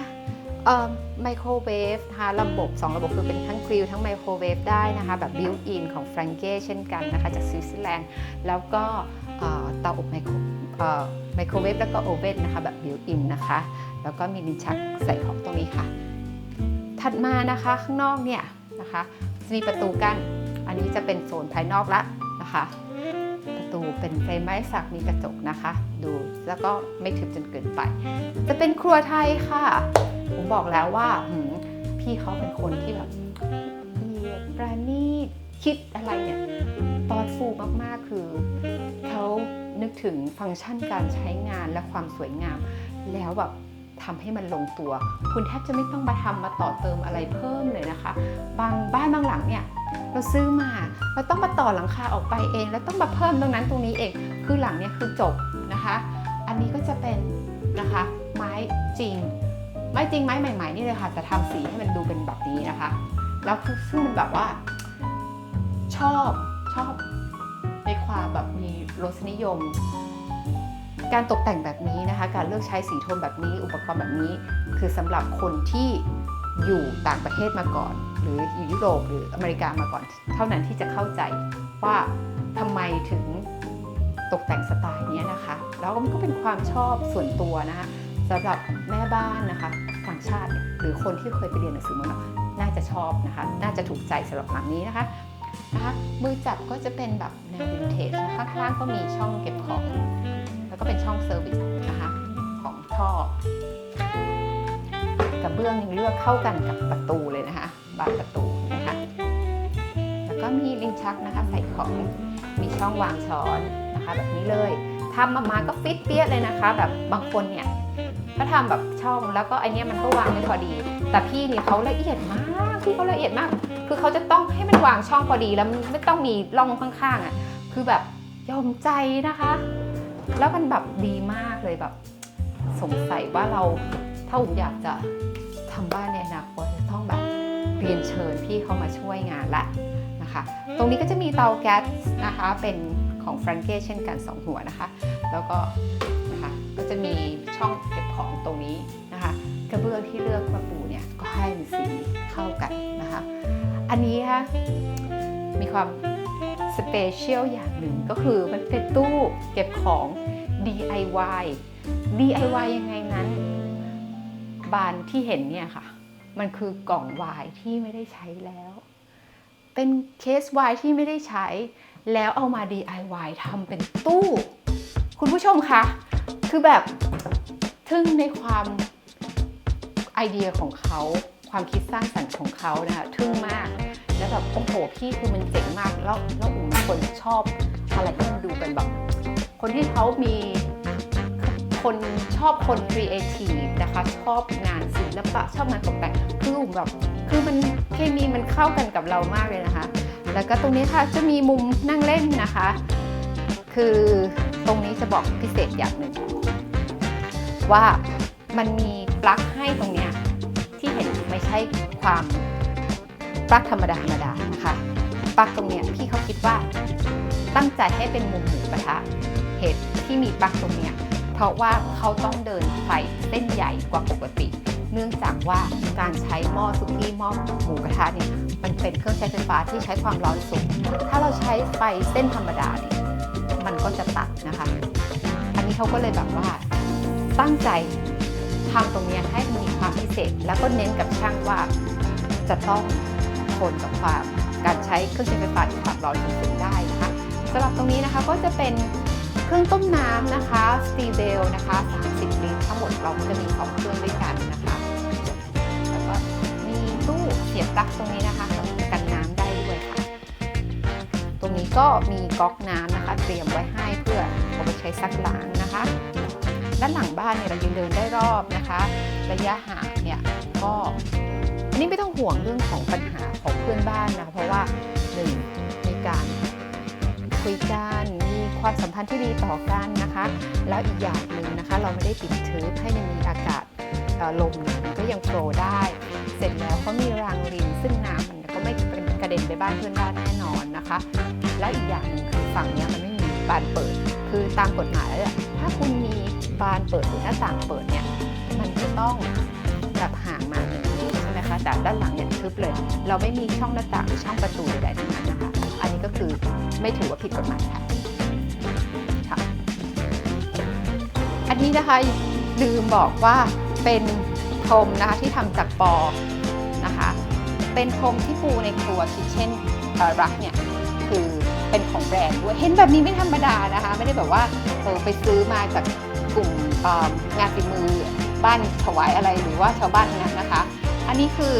Speaker 1: ไมโครเวฟนะคะระบบ2ระบบคือเป็นทั้งกริลทั้งไมโครเวฟได้นะคะแบบบิวอินของแฟรงเก้เช่นกันนะคะจากสวิตเซอร์แลนด์แล้วก็เตาอบไมโครเวฟแล้วก็โอเว่นนะคะแบบบิวอินนะคะแล้วก็มีลิ้นชักใส่ของตรงนี้ค่ะถัดมานะคะข้างนอกเนี่ยนะคะจะมีประตูกั้นอันนี้จะเป็นโซนภายนอกละนะคะประตูเป็นเฟรมไม้สักมีกระจกนะคะดูแล้วก็ไม่ทึบจนเกินไปจะเป็นครัวไทยค่ะผมบอกแล้วว่าพี่เขาเป็นคนที่แบบละเอียดประณีตคิดอะไรเนี่ยตอนฟูมากๆคือเขานึกถึงฟังก์ชันการใช้งานและความสวยงามแล้วแบบทำให้มันลงตัวคุณแทบจะไม่ต้องมาต่อเติมอะไรเพิ่มเลยนะคะบางบ้านบางหลังเนี่ยเราซื้อมาเราต้องมาต่อหลังคาออกไปเองแล้วต้องมาเพิ่มตรงนั้นตรงนี้เองคือหลังเนี่ยคือจบนะคะอันนี้ก็จะเป็นนะคะไม้จริงไม้ใหม่ๆนี่เลยค่ะแต่ทำสีให้มันดูเป็นแบบนี้นะคะแล้วซึ่งมันแบบว่าชอบในความแบบมีรสนิยมการตกแต่งแบบนี้นะคะการเลือกใช้สีโทนแบบนี้อุปกรณ์แบบนี้คือสำหรับคนที่อยู่ต่างประเทศมาก่อนหรืออยู่ยุโรปหรืออเมริกามาก่อนเท่านั้นที่จะเข้าใจว่าทำไมถึงตกแต่งสไตล์นี้นะคะแล้วมันก็เป็นความชอบส่วนตัวนะคะสำหรับแม่บ้านนะคะต่างชาติหรือคนที่เคยไปเรียนหนังสือมาน่าจะชอบนะคะน่าจะถูกใจสำหรับหลังนี้นะคะมือจับก็จะเป็นแบบแนววินเทจนะคะข้างล่างก็มีช่องเก็บของแล้วก็เป็นช่องเซอร์วิสนะคะของท่อกระเบื้องยังเลือกเข้ากันกับประตูเลยนะคะบานประตูนะคะแล้วก็มีลิ้นชักนะคะใส่ของมีช่องวางช้อนนะคะแบบนี้เลยทำมาก็ฟิตเปี้ยเลยนะคะแบบบางคนเนี่ยเขาทำแบบช่องแล้วก็ไอเนี้ยมันก็วางไม่พอดีแต่พี่เนี่ยเขาละเอียดมากพี่เขาละเอียดมากคือเขาจะต้องให้มันวางช่องพอดีแล้วไม่ต้องมีร่องข้างๆอ่ะคือแบบยอมใจนะคะแล้วมันแบบดีมากเลยแบบสงสัยว่าเราถ้าผมอยากจะทำบ้านในอนาคตจะต้องแบบเรียนเชิญพี่เขามาช่วยงานละนะคะตรงนี้ก็จะมีเตาแก๊สนะคะเป็นของแฟรงเก้เช่นกัน2หัวนะคะแล้วก็นะคะก็จะมีช่องเก็บของตรงนี้นะคะกระเบื้องที่เลือกมาปูเนี่ยก็ให้มีสีเข้ากันนะคะอันนี้ค่ะมีความสเปเชียลอย่างหนึ่งก็คือมันเป็นตู้เก็บของ DIY ยังไงนั้นบานที่เห็นเนี่ยค่ะมันคือกล่องไวน์ที่ไม่ได้ใช้แล้วเป็นเคสไวน์ที่ไม่ได้ใช้แล้วเอามา DIY ทำเป็นตู้คุณผู้ชมคะคือแบบทึ่งในความไอเดียของเขาความคิดสร้างสรรค์ของเขานะคะทึ่งมากแล้วแบบโอ้โหพี่คือมันเจ๋งมากแล้วอู๋เป็นคนชอบอะไรที่มันดูเป็นแบบคนที่เขามีคนชอบคนครีเอทีฟนะคะชอบงานศิลปะชอบงานตกแต่งคืออู๋แบบคือมันเคมีมันเข้ากันกับเรามากเลยนะคะแล้วก็ตรงนี้ค่ะจะมีมุมนั่งเล่นนะคะคือตรงนี้จะบอกพิเศษอย่างหนึ่งว่ามันมีปลั๊กให้ตรงเนี้ยที่เห็นไม่ใช่ความปลั๊กธรรมดานะคะปลั๊กตรงเนี้ยพี่เขาคิดว่าตั้งใจให้เป็นมุมหมูกระทะเหตุที่มีปลั๊กตรงเนี้ยเพราะว่าเขาต้องเดินไฟเส้นใหญ่กว่าปกติเนื่องจากว่าการใช้หม้อซุกี้หม้อหมูกระทะเนี่ยมันเป็นเครื่องใช้ไฟฟ้าที่ใช้ความร้อนสูงถ้าเราใช้ไฟเส้นธรรมดาเนี่ยมันก็จะตัดนะคะอันนี้เขาก็เลยแบบว่าตั้งใจทำตรงนี้ให้มีความพิเศษแล้วก็เน้นกับช่างว่าจะต้องทนกับความการใช้เครื่องใช้ไฟฟ้าที่ความร้อนสูงได้นะคะสำหรับตรงนี้นะคะก็จะเป็นเครื่องต้มน้ำนะคะสตีเบลนะคะ30 ลิตรทั้งหมดเราก็จะมี2เครื่องด้วยกันนะคะ สียบปลั๊กตรงนี้นะคะกันน้ำได้ด้วยค่ะตรงนี้ก็มีก๊อกน้ำนะคะเตรียมไว้ให้เพื่อเอาไปใช้ซักล้างนะคะด้านหลังบ้านเนี่ยเรายังเดินได้รอบนะคะระยะห่างเนี่ยก็อันนี้ไม่ต้องห่วงเรื่องของปัญหาของเพื่อนบ้านนะเพราะว่า1มีการคุยกันมีความสัมพันธ์ที่ดีต่อกันนะคะแล้วอีกอย่างหนึ่งนะคะเราไม่ได้ปิดทึบให้มันมีอากาศลมมันก็ยังโฟลว์ได้เสร็จแล้วเขามีรางริมซึ่งน้ำมันก็ไม่กระเด็นไปบ้านเพื่อนบ้านแน่นอนนะคะและอีกอย่างหนึ่งคือฝั่งนี้มันไม่มีบานเปิดคือตามกฎหมายแล้วถ้าคุณมีบานเปิดหรือหน้าต่างเปิดเนี่ยมันจะต้องแบบห่างมาอย่างนี้ใช่ไหมคะแต่ด้านหลังเนี่ยทึบเลยเราไม่มีช่องหน้าต่างหรือช่องประตูใดๆทั้งนั้นนะคะอันนี้ก็คือไม่ถือว่าผิดกฎหมายค่ะอันนี้นะคะลืมบอกว่าเป็นพรมนะคะที่ทำจากปอนะคะเป็นพรมที่ปูในครัวคิทเช่นรักเนี่ยคือเป็นของแบรนด์ด้วยเห็นแบบนี้ไม่ธรรมดานะคะไม่ได้แบบว่าไปซื้อมาจากกลุ่มงานฝีมือบ้านถวายอะไรหรือว่าชาวบ้านนั้นนะคะอันนี้คือ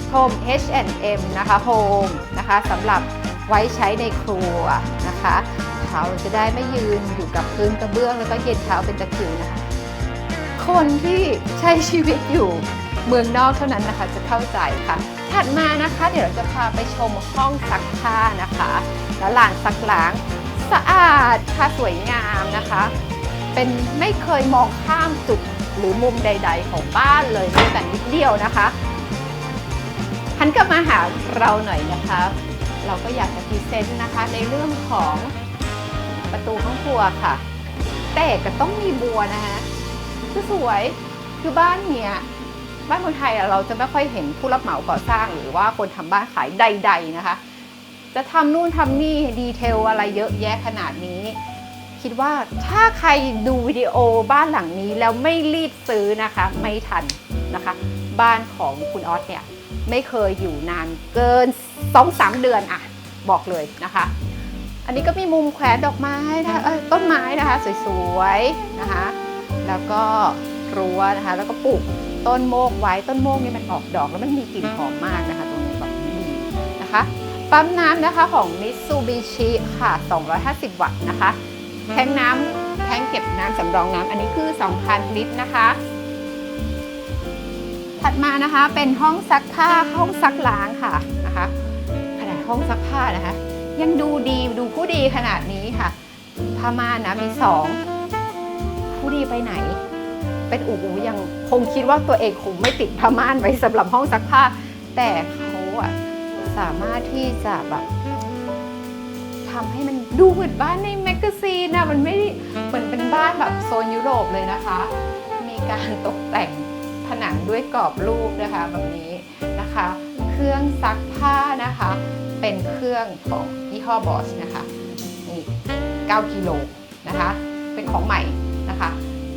Speaker 1: พรม H&M นะคะโฮมนะคะสำหรับไว้ใช้ในครัวนะคะเท้าจะได้ไม่ยืนอยู่กับพื้นกระเบื้องแล้วก็เย็นเท้าเป็นตะคริวนะคะคนที่ใช้ชีวิตอยู่เมืองนอกเท่านั้นนะคะจะเข้าใจค่ะถัดมานะคะเดี๋ยวเราจะพาไปชมห้องซักผ้านะคะและลานซักล้างสะอาดค่ะสวยงามนะคะเป็นไม่เคยมองข้ามจุดหรือมุมใดๆของบ้านเลยแม้แต่นิดเดียวนะคะหันกลับมาหาเราหน่อยนะคะเราก็อยากจะพรีเซนต์นะคะในเรื่องของประตูห้องครัวค่ะแต่ก็ต้องมีบัวนะคะคือสวยคือบ้านเนี่ยบ้านคนไทยเราจะไม่ค่อยเห็นผู้รับเหมาก่อสร้างหรือว่าคนทำบ้านขายใดๆนะคะจะทำนู่นทำนี่ดีเทลอะไรเยอะแยะขนาดนี้คิดว่าถ้าใครดูวิดีโอบ้านหลังนี้แล้วไม่รีบซื้อนะคะไม่ทันนะคะบ้านของคุณออสเนี่ยไม่เคยอยู่นานเกิน 2-3 เดือนอะบอกเลยนะคะอันนี้ก็มีมุมแขวนดอกไม้นะคะต้นไม้นะคะสวยๆนะคะแล้วก็รั้วนะคะแล้วก็ปลูกต้นโมกไว้ต้นโมกนี่มันออกดอกแล้วมันมีกลิ่นหอมมากนะคะตรงนี้แบบดีนะคะปั๊มน้ำนะคะของ Mitsubishi ค่ะ 250 วัตต์นะคะแท้งน้ำแท้งเก็บน้ำสำรองน้ำอันนี้คือ 2,000 ลิตรนะคะถัดมานะคะเป็นห้องซักผ้าห้องซักล้างค่ะนะคะขนาดห้องซักผ้านะคะยังดูดีดูผู้ดีขนาดนี้ค่ะผ้าม่านนะมี2ผู้ดีไปไหนเป็นอูยังคงคิดว่าตัวเองคงไม่ติดผ้าม่านไว้สำหรับห้องซักผ้าแต่เขาอะสามารถที่จะแบบทำให้มันดูเหมือนบ้านในแมกกาซีนนะมันไม่เหมือนเป็นบ้านแบบโซนยุโรปเลยนะคะมีการตกแต่งผนังด้วยกรอบรูปนะคะแบบนี้นะคะเครื่องซักผ้านะคะเป็นเครื่องของยี่ห้อบอชนะคะนี่9 กิโลนะคะเป็นของใหม่นะคะ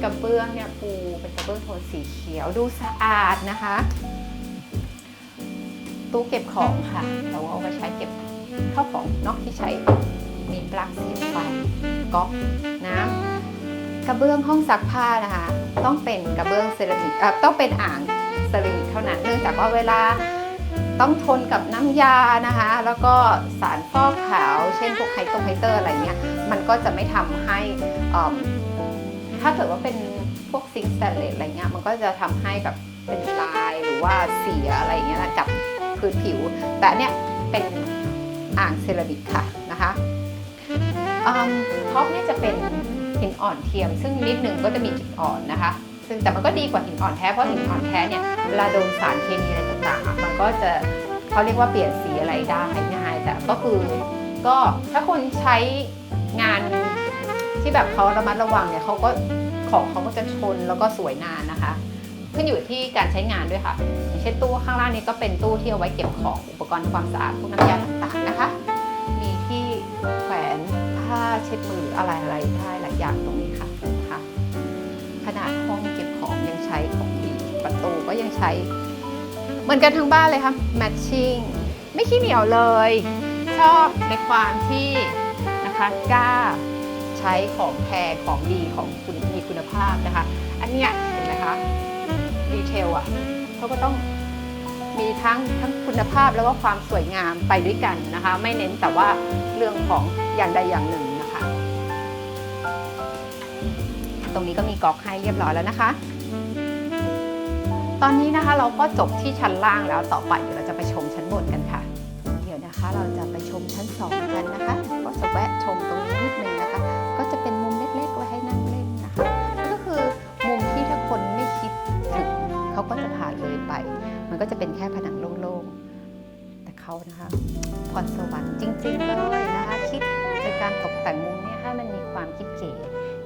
Speaker 1: กระเบื้องเนี่ยปูเป็นกระเบื้องโทนสีเขียวดูสะอาดนะคะตู้เก็บของค่ะเราเอาไว้ใช้เก็บข้าวของนอกที่ใช้มีปลั๊กเสียบไฟก๊อกน้ำกระเบื้องห้องซักผ้านะคะต้องเป็นกระเบื้องเซรามิกต้องเป็นอ่างเซรามิกเท่านั้นเนื่องจากว่าเวลาต้องทนกับน้ำยานะคะแล้วก็สารฟอกขาวเช่นพวกไฮเตอร์อะไรเงี้ยมันก็จะไม่ทำให้ถ้าเกิดว่าเป็นพวกซิงค์สแตนเลสอะไรเงี้ยมันก็จะทำให้แบบเป็นลายหรือว่าเสียอะไรเงี้ยนะกับพื้นผิวแต่เนี่ยเป็นอ่างเซรามิกค่ะนะคะท็อปเนี่ยจะเป็นหินอ่อนเทียมซึ่งนิดหนึ่งก็จะมีจุดอ่อนนะคะซึ่งแต่มันก็ดีกว่าหินอ่อนแท้เพราะหินอ่อนแท้เนี่ยเวลาโดนสารเคมีอะไรต่างๆมันก็จะเขาเรียกว่าเปลี่ยนสีอะไรได้ง่ายแต่ก็คือก็ถ้าคนใช้งานที่แบบเขาระมัดระวังเนี่ยเขาก็ของเขาก็จะชนแล้วก็สวยนานนะคะขึ้นอยู่ที่การใช้งานด้วยค่ะอย่างเช่นตู้ข้างล่างนี้ก็เป็นตู้ที่เอาไว้เก็บของอุปกรณ์ความสะอาดพวกน้ำยาต่างๆนะคะมีที่แขวนผ้าเช็ดมืออะไรได้หลายอย่างตรงนี้ค่ะขนาดห้องเก็บของยังใช้ของดีประตูก็ยังใช้เหมือนกันทั้งบ้านเลยค่ะแมทชิ่งไม่ขี้เหนียวเลยชอบในความที่นะคะกล้าใช้ของแพงของดีของมีคุณภาพนะคะอันเนี้ยเห็นไหมคะดีเทลอ่ะเขาก็ต้องท มีทั้งคุณภาพแล้วก็ความสวยงามไปด้วยกันนะคะไม่เน้นแต่ว่าเรื่องของอย่างใดอย่างหนึ่งนะคะตรงนี้ก็มีก๊อกให้เรียบร้อยแล้วนะคะตอนนี้นะคะเราก็จบที่ชั้นล่างแล้วต่อไปเดี๋ยวเราจะไปชมชั้นบนกันค่ะเดี๋ยวนะคะเราจะไปชมชั้น2กันนะคะก็จะแวะชมตรงนี้นิดนึงนะคะก็จะเป็นมุมเล็กๆไว้ให้นั่งเล่นนะคะก็คือมุมที่ถ้าคนไม่คิดถึงเขาก็จะผ่านเลยไปมันก็จะเป็นแค่ผนังโล่งๆแต่เขานะคะพรสวรรค์จริงๆเลยนะคะคิดในการตกแต่งมุมนี้ให้มันมีความคิดเก๋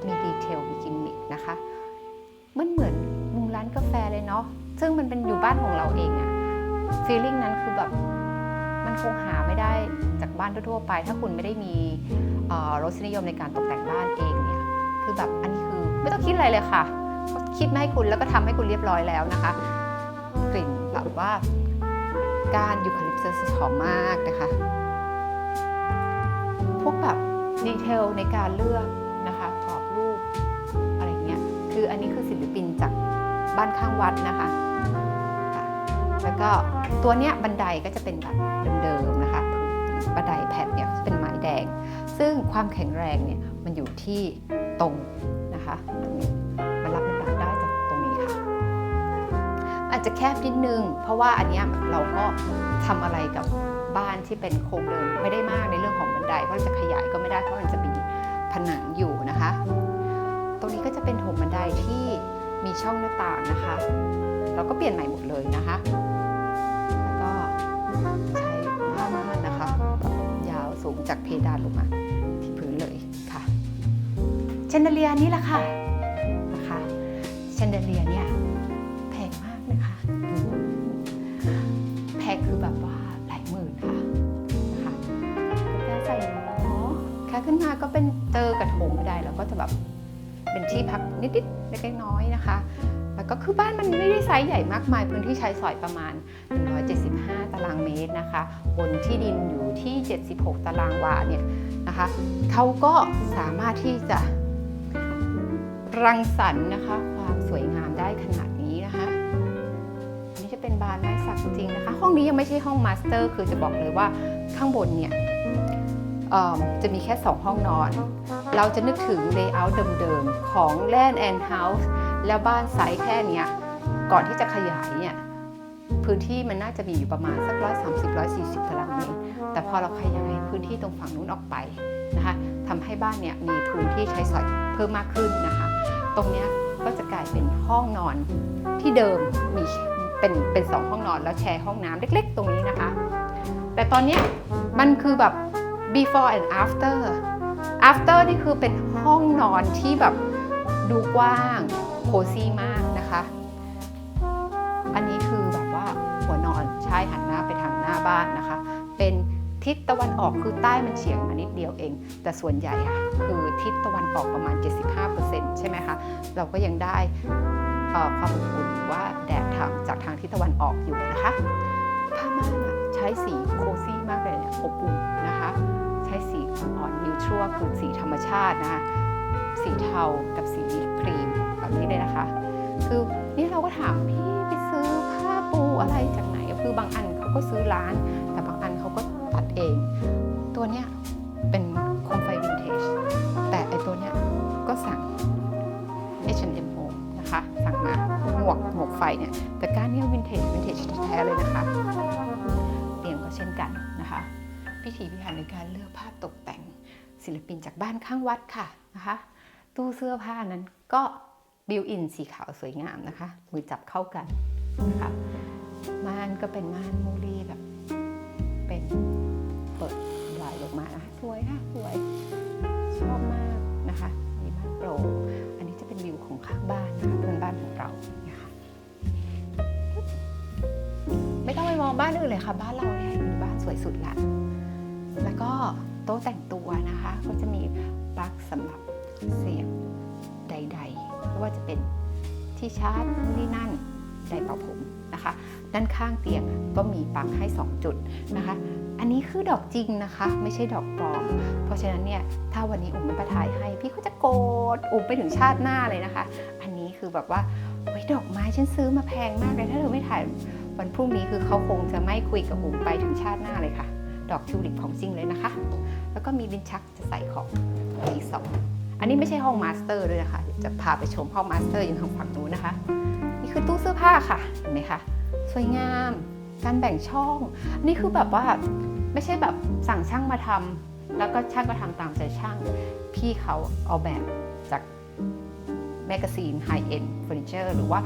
Speaker 1: มีดีเทลมีกิมมิคนะคะมันเหมือนมุมร้านกาแฟเลยเนาะซึ่งมันเป็นอยู่บ้านของเราเองอะฟีลลิ่งนั้นคือแบบมันคงหาไม่ได้จากบ้านทั่วๆไปถ้าคุณไม่ได้มีรสนิยมในการตกแต่งบ้านเองเนี่ยคือแบบอันนี้คือไม่ต้องคิดอะไรเลยค่ะเขาคิดมาให้คุณแล้วก็ทำให้คุณเรียบร้อยแล้วนะคะกลิ่นแบบว่าก้านยูคาลิปตัสหอมมากนะคะพวกแบบดีเทลในการเลือกนะคะกรอบรูปอะไรเงี้ยคืออันนี้คือศิลปินจากบ้านข้างวัดนะคะแล้วก็ตัวเนี้ยบันไดก็จะเป็นแบบเดิมๆนะคะบันไดแผ่นเนี่ยจะเป็นไม้แดงซึ่งความแข็งแรงเนี่ยมันอยู่ที่ตรงนะคะตรงนี้มันรับน้ำหนักได้จากตรงนี้ค่ะอาจจะแคบนิดนึงเพราะว่าอันเนี้ยเราก็ทำอะไรกับบ้านที่เป็นโครงเดิมไม่ได้มากในเรื่องของบันไดเพราะจะขยายก็ไม่ได้เพราะมันจะมีผนังอยู่นะคะตรงนี้ก็จะเป็นโถงบันไดที่มีช่องหน้าต่างนะคะเราก็เปลี่ยนใหม่หมดเลยนะคะแล้วก็ใช้ผ้าม่านนะคะยาวสูงจากเพดานลงมาที่พื้นเลยค่ะแชนเดอเลียนี่แหละค่ะนะคะแชนเดอเลียเนี่ยแพงมากนะคะแพงคือแบบว่าหลายหมื่นค่ะนะคะก็ใส่เนาะแค่ขึ้นมาก็เป็นเจอกระโถงบันไดแล้วก็จะแบบเป็นที่พักนิดๆเล็กๆน้อยๆนะคะแล้วก็คือบ้านมันไม่ได้ไซส์ใหญ่มากมายพื้นที่ใช้สอยประมาณ175ตารางเมตรนะคะบนที่ดินอยู่ที่76ตารางวาเนี่ยนะคะเขาก็สามารถที่จะรังสรรค์นะคะความสวยงามได้ขนาดนี้นะคะนี่จะเป็นบานไม้สักจริงนะคะห้องนี้ยังไม่ใช่ห้องมาสเตอร์คือจะบอกเลยว่าข้างบนเนี่ยจะมีแค่2ห้องนอนเราจะนึกถึงเลเยอร์เดิมๆของแลนด์แอนด์เฮาส์แล้วบ้านไซส์แค่นี้ก่อนที่จะขยายเนี่ยพื้นที่มันน่าจะมีอยู่ประมาณสัก130-140ตารางเมตรแต่พอเราขยายพื้นที่ตรงฝั่งนู้นออกไปนะคะทำให้บ้านเนี่ยมีพื้นที่ใช้สอยเพิ่มมากขึ้นนะคะตรงนี้ก็จะกลายเป็นห้องนอนที่เดิมมีเป็น2ห้องนอนแล้วแชร์ห้องน้ำเล็กๆตรงนี้นะคะแต่ตอนนี้มันคือแบบ before and after นี่คือเป็นห้องนอนที่แบบดูกว้างโคซี่มากนะคะอันนี้คือแบบว่าหัวนอนใช้หันหน้าไปทางหน้าบ้านนะคะเป็นทิศตะวันออกคือใต้มันเฉียงมานิดเดียวเองแต่ส่วนใหญ่อะคือทิศตะวันออกประมาณ 75% ใช่ไหมคะเราก็ยังได้ความอบอุ่นว่าแดดจากทางทิศตะวันออกอยู่นะคะผ้าม่านใช้สีโคซี่มากเลยเนี่ยอบอุ่นนะคะใช้สีอ่อนนิวทรัลคือสีธรรมชาตินะคะสีเทากับสีครีมแบบนี้เลยนะคะคือนี่เราก็ถามพี่ไปซื้อผ้าปูอะไรจากไหนคือบางอันเขาก็ซื้อร้านแต่บางอันเขาก็ตัดเองตัวเนี้ยเป็นโคมไฟวินเทจแต่ไอตัวเนี้ยก็สั่ง H&M Home นะคะสั่งมาหมวกไฟเนี่ยแต่การนี้วินเทจแท้เลยนะคะเตียงก็เช่นกันนะคะพิถีพิถันในการเลือกภาพตกแต่งศิลปินจากบ้านข้างวัดค่ะนะคะตู้เสื้อผ้านั้นก็บิวอินสีขาวสวยงามนะคะมือจับเข้ากันนะคะม่านก็เป็นม่านมูลี่แบบเป็นเปิดลายลงมานะคะสวยค่ะสวยชอบมากนะคะมีม่านโปร่งอันนี้จะเป็นวิวของข้างบ้านนะคะเป็นบ้านของเรานะคะไม่ต้องไปมองบ้านอื่นเลยค่ะบ้านเราเนี่ยมีบ้านสวยสุดละแล้วก็โต๊ะแต่งตัวนะคะก็จะมีปลั๊กสำหรับเสียบใดๆไม่ว่าจะเป็นที่ชาร์จนี่นั่นไดร์เป่าผมนะคะด้านข้างเตียงก็มีปลั๊กให้2จุดนะคะอันนี้คือดอกจริงนะคะไม่ใช่ดอกปลอมเพราะฉะนั้นเนี่ยถ้าวันนี้อุ๋มไม่ประทายให้พี่ก็จะโกรธอุ๋มไปถึงชาติหน้าเลยนะคะอันนี้คือแบบว่าดอกไม้ฉันซื้อมาแพงมากเลยถ้าเธอไม่ถ่าย วันพรุ่งนี้คือเขาคงจะไม่คุยกับบุ๋มไปถึงชาติหน้าเลยค่ะดอกทิวลิปของจริงเลยนะคะแล้วก็มีลิ้นชักจะใส่ของรีสอร์ทอันนี้ไม่ใช่ห้องมาสเตอร์ด้วยนะคะเดี๋ยวจะพาไปชมห้องมาสเตอร์อยู่ทางฝั่งนู้นนะคะนี่คือตู้เสื้อผ้าค่ะเห็นไหมคะสวยงามการแบ่งช่องอันนี้คือแบบว่าไม่ใช่แบบสั่งช่างมาทำแล้วก็ช่างก็ทำตามใจช่างพี่เขาเอาแบบจากแมกกาซีนไฮเอ็นด์เฟอร์นิเจอร์หรือว่า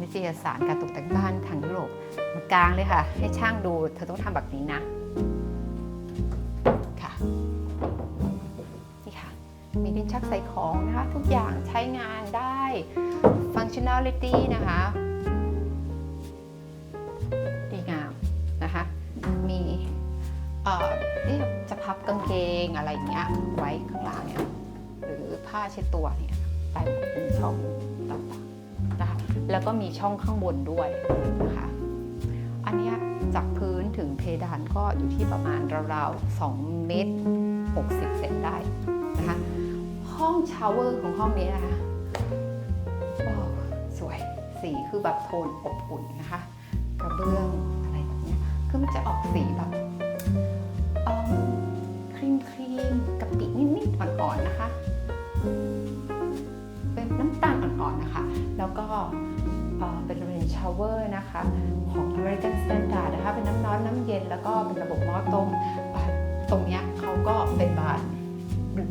Speaker 1: นิตยสารการตกแต่งบ้านทางยุโรปมากางเลยค่ะให้ช่างดูเธอต้องทำแบบนี้นะค่ะนี่ค่ะมีลิ้นชักใส่ของนะคะทุกอย่างใช้งานได้ functionality นะคะดีงามนะคะมีนี่จะพับกางเกงอะไรอย่างเงี้ยไว้ข้างล่างเนี่ยหรือผ้าเช็ดตัวเนี่ยได้เป็นช่องต่างๆนะคะแล้วก็มีช่องข้างบนด้วยนะคะอันนี้จากพื้นถึงเพดานก็อยู่ที่ประมาณราวๆ2 เมตร 60 เซนได้นะคะห้องชาวเวอร์ของห้องนี้นะคะว้าวสวยสีคือแบบโทนอบอุ่นนะคะกระเบื้องอะไรแบบนี้คือมันจะออกสีแบบครีมกะปินิดๆอ่อนๆนะคะเป็นน้ำตาลอ่อนๆนะคะแล้วก็เป็นเรนชาวเวอร์นะคะของ American Standard นะคะเป็นน้ำร้อนน้ำเย็นแล้วก็เป็นระบบหม้อต้มตรงนี้เขาก็เป็นบ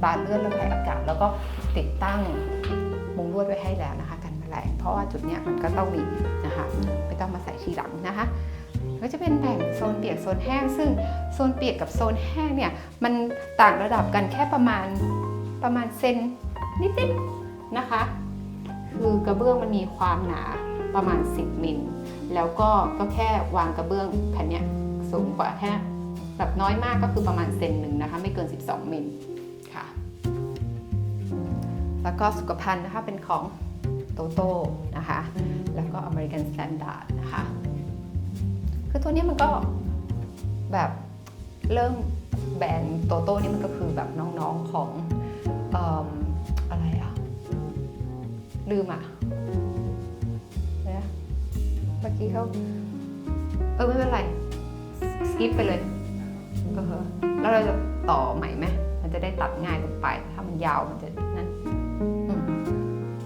Speaker 1: านเลื่อนระบายอากาศแล้วก็ติดตั้งมุงลวดไว้ให้แล้วนะคะกันแมลงเพราะว่าจุดนี้มันก็ต้องมีนะคะไม่ต้องมาใส่ทีหลังนะคะก็จะเป็นแบ่งโซนเปียกโซนแห้งซึ่งโซนเปียกกับโซนแห้งเนี่ยมันต่างระดับกันแค่ประมาณเซนนิดๆนะคะคือกระเบื้องมันมีความหนาประมาณ10 มิลแล้วก็แค่วางกระเบื้องแผ่นเนี้ยสูงกว่าแค่แบบน้อยมากก็คือประมาณเซนหนึ่งนะคะไม่เกิน12 มิลค่ะแล้วก็สุขภัณฑ์นะคะเป็นของโตโต้นะคะแล้วก็ American Standard นะคะคือตัวนี้มันก็แบบเริ่มแบรนด์โตโต้นี่มันก็คือแบบน้องๆของอะไรอะลืมอะเนี่ยเมื่อกี้เขาไม่เป็นไรสกิปไปเลยแล้วเราจะต่อใหม่ไหมมันจะได้ตัดง่ายลงไปถ้ามันยาวมันจะนั่น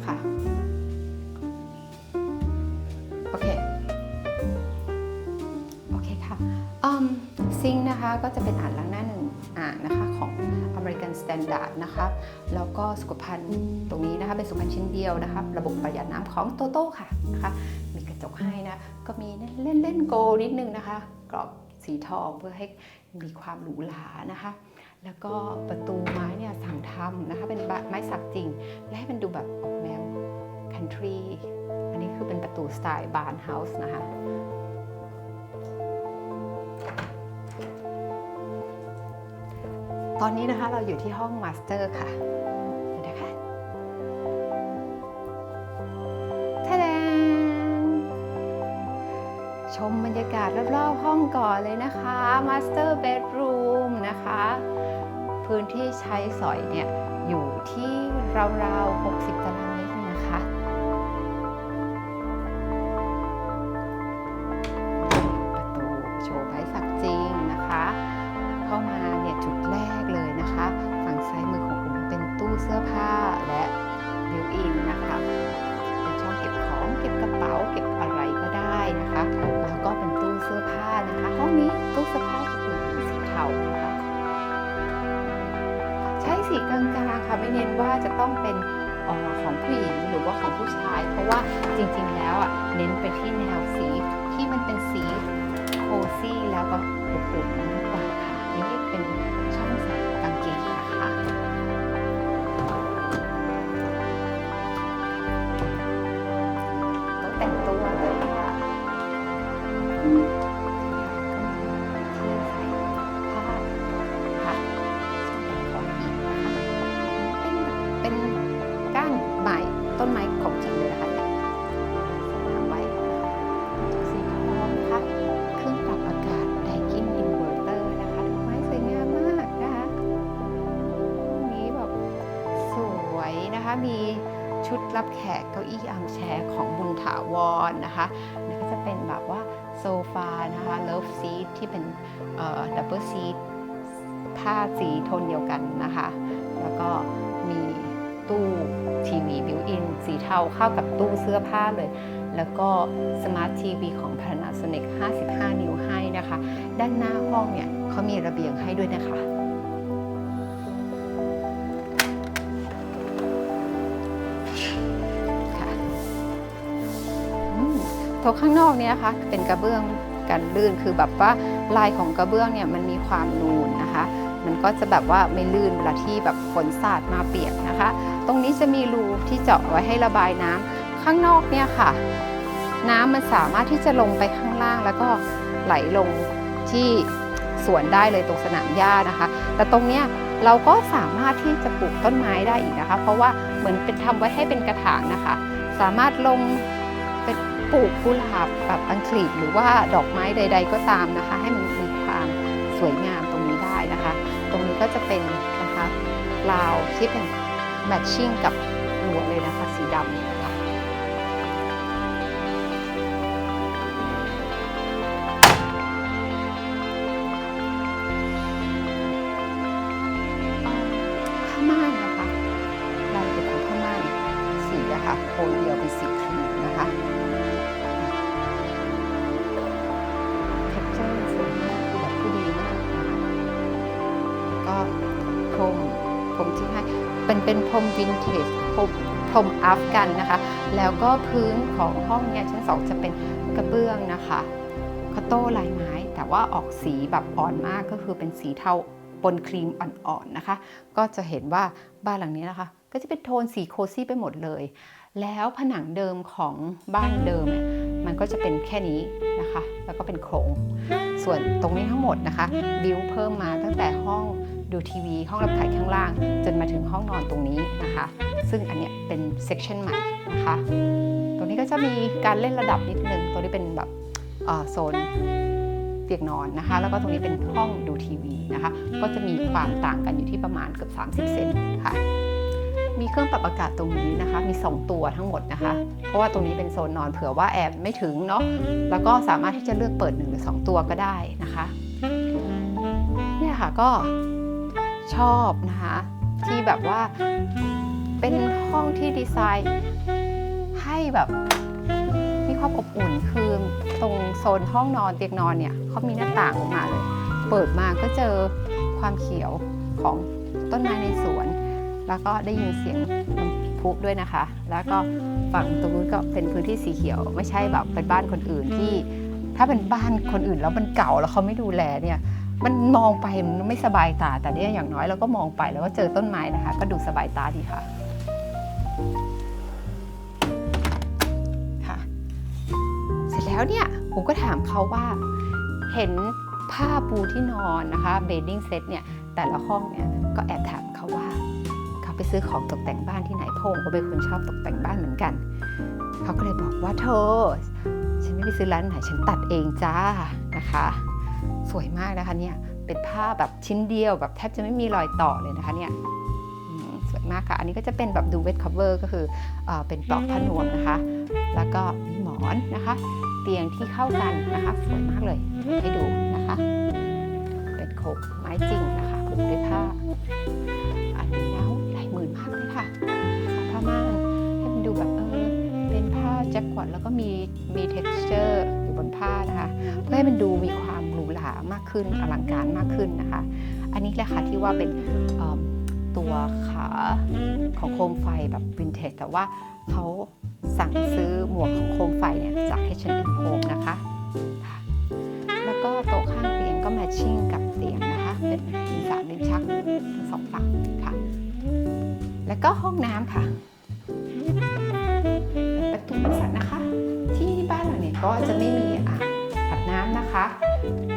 Speaker 1: ค่ะโอเคค่ะซิงค์นะคะก็จะเป็นอ่างล้างหน้า1 อ่างนะคะของ American Standard นะคะแล้วก็สุขภัณฑ์ตรงนี้นะคะเป็นสุขภัณฑ์ชิ้นเดียวนะคะระบบประหยัดน้ำของโตโต้ค่ะนะคะมีกระจกให้นะก็มีเล่นโกนิดนึงนะคะกรอบสีทองเพื่อให้มีความหรูหรานะคะแล้วก็ประตูไม้เนี่ยสั่งทำนะคะเป็นไม้สักจริงและให้มันดูแบบออกแนว country อันนี้คือเป็นประตูสไตล์บาร์นเฮาส์นะคะตอนนี้นะคะเราอยู่ที่ห้องมาสเตอร์ค่ะนะคะทะเลชมบรรยากาศรอบๆห้องก่อนเลยนะคะมาสเตอร์เบดรูมนะคะพื้นที่ใช้สอยเนี่ยอยู่ที่ราวๆ60 ตารางเมตรนะคะประตูโชว์ไม้สักจริงนะคะเข้ามาเนี่ยจุดแรกเลยนะคะฝั่งซ้ายมือของผมเป็นตู้เสื้อผ้าและบิวอินนะคะเป็นช่องเก็บของเก็บกระเป๋าเก็บอะไรก็ได้นะคะแล้วก็เป็นตู้เสื้อผ้านะคะห้องนี้ตู้เสื้อผ้าจะเป็นสีเทานะคะใช้สีกลางๆค่ะไม่เน้นว่าจะต้องเป็นของผู้หญิงหรือว่าของผู้ชายเพราะว่าจริงๆแล้วเน้นไปที่แนวสีที่มันเป็นสีโคซี่แล้วก็อบอุ่นมากกว่าค่ะนี่เป็นช่องใส่กางเกงนะคะก็แต่งตัวเลยค่ะที่ใส่ผ้าค่ะของอีกนะคะเป็นก้านไม้ต้นไม้ของจริงเลยนะคะเนี่ยทำไว้สีทองค่ะเครื่องปรับอากาศไดกินอินเวอร์เตอร์นะคะดอกไม้สวยงามมากนะคะห้องนี้แบบสวยนะคะมีชุดรับแขกเก้าอี้อาร์มแชร์ของบุญถาวรนะคะนี่ก็จะเป็นแบบว่า โซฟานะคะเลิฟซีทที่เป็นดับเบิลซีทผ้าสีโทนเดียวกันนะคะแล้วก็มีตู้ทีวีบิวอินสีเทาเข้ากับตู้เสื้อผ้าเลยแล้วก็สมาร์ททีวีของ Panasonic 55 นิ้วให้นะคะด้านหน้าห้องเนี่ยเขามีระเบียงให้ด้วยนะคะโถข้างนอกเนี่ยนะคะเป็นกระเบื้องกันลื่นคือแบบว่าลายของกระเบื้องเนี่ยมันมีความนูนนะคะมันก็จะแบบว่าไม่ลื่นเวลาที่แบบฝนสาดมาเปียกนะคะตรงนี้จะมีรูที่เจาะไว้ให้ระบายน้ำข้างนอกเนี่ยค่ะน้ำมันสามารถที่จะลงไปข้างล่างแล้วก็ไหลลงที่สวนได้เลยตรงสนามหญ้านะคะแต่ตรงเนี้ยเราก็สามารถที่จะปลูกต้นไม้ได้อีกนะคะเพราะว่าเหมือนเป็นทำไว้ให้เป็นกระถางนะคะสามารถลงเป็นปลูกกุหลาบแบบอังกฤษหรือว่าดอกไม้ใดๆก็ตามนะคะให้มันมีความสวยงามตรงนี้ได้นะคะตรงนี้ก็จะเป็นนะคะราวที่เป็นแมทชิ่งกับรั้วเลยนะคะสีดำค่ะผ้าม่านนะคะรายละเอียดของผ้าม่านสีนะคะโทนเดียวเป็นสีครีมนะคะเท็กเจอร์สวยมากคือแบบผู้ดีมากนะคะแล้วก็พรมที่ให้เป็นพรมวินเทจพรมอัฟกันนะคะแล้วก็พื้นของห้องเนี่ยชั้น2จะเป็นกระเบื้องนะคะคาโต้ลายไม้แต่ว่าออกสีแบบอ่อนมากก็คือเป็นสีเทาปนครีมอ่อนๆนะคะก็จะเห็นว่าบ้านหลังนี้นะคะก็จะเป็นโทนสีโคซี่ไปหมดเลยแล้วผนังเดิมของบ้านเดิมมันก็จะเป็นแค่นี้นะคะแล้วก็เป็นโครงส่วนตรงนี้ทั้งหมดนะคะบิวเพิ่มมาตั้งแต่ห้องดูทีวีห้องรับแขกข้างล่างจนมาถึงห้องนอนตรงนี้นะคะซึ่งอันเนี้ยเป็นเซกชันใหม่นะคะตรงนี้ก็จะมีการเล่นระดับนิดนึงตรงนี้เป็นแบบโซนเตียงนอนนะคะแล้วก็ตรงนี้เป็นห้องดูทีวีนะคะก็จะมีความต่างกันอยู่ที่ประมาณเกือบ30 เซนค่ะมีเครื่องปรับอากาศตรงนี้นะคะมี2ตัวทั้งหมดนะคะเพราะว่าตรงนี้เป็นโซนนอนเผื่อว่าแอร์ไม่ถึงเนาะแล้วก็สามารถที่จะเลือกเปิด1 หรือ 2 ตัวก็ได้นะคะเนี่ยค่ะก็ชอบนะคะที่แบบว่าเป็นห้องที่ดีไซน์ให้แบบมีความอบอุ่นคือตรงโซนห้องนอนเตียงนอนเนี่ยเขามีหน้าต่างออกมาเลยเปิดมาก็เจอความเขียวของต้นไม้ในสวนแล้วก็ได้ยินเสียงน้ำพุด้วยนะคะแล้วก็ฝั่งตรงนู้นก็เป็นพื้นที่สีเขียวไม่ใช่แบบเป็นบ้านคนอื่นที่ถ้าเป็นบ้านคนอื่นแล้วมันเก่าแล้วเขาไม่ดูแลเนี่ยมันมองไปมันไม่สบายตาแต่เนี่ยอย่างน้อยเราก็มองไปแล้วก็เจอต้นไม้นะคะก็ดูสบายตาดีค่ะเสร็จแล้วเนี่ยผมก็ถามเขาว่าเห็นผ้าปูที่นอนนะคะเบดดิ้งเซตเนี่ยแต่ละห้องเนี่ยก็แอบถามเขาว่าเขาไปซื้อของตกแต่งบ้านที่ไหนเพราะผมก็เป็นคนชอบตกแต่งบ้านเหมือนกันเขาก็เลยบอกว่าเธอฉันไม่ไปซื้อร้านไหนฉันตัดเองจ้านะคะสวยมากนะคะเนี่ยเป็นผ้าแบบชิ้นเดียวแบบแทบจะไม่มีรอยต่อเลยนะคะเนี่ยสวยมากค่ะอันนี้ก็จะเป็นแบบดูเวทคัฟเวอร์ก็คือเป็นปลอกผ้านวมนะคะแล้วก็มีหมอนนะคะเตียงที่เข้ากันนะคะสวยมากเลยให้ดูนะคะเป็นโคกไม้จริงนะคะผูกด้วยผ้าอันนี้แล้วหลายหมื่นมากเลยค่ะผ้าม่านให้มันดูแบบเป็นผ้าแจ็คพอตแล้วก็มี texture อยู่บนผ้านะคะเพื่อให้มันดูมีความหรูหรามากขึ้นอลังการมากขึ้นนะคะอันนี้แหละค่ะที่ว่าเป็นตัวขาของโคมไฟแบบวินเทจแต่ว่าเขาสั่งซื้อหมวกของโคมไฟเนี่ยจาก H&M Home นะคะแล้วก็โต๊ะข้างเตียงก็แมทชิ่งกับเตียงนะคะเป็นมี3 ลิ้นชักทั้ง2 ฝั่งค่ะแล้วก็ห้องน้ำค่ะประตูบริษัทนะคะที่บ้านหลังนี้ก็จะไม่มีอ่างอาบน้ำนะคะ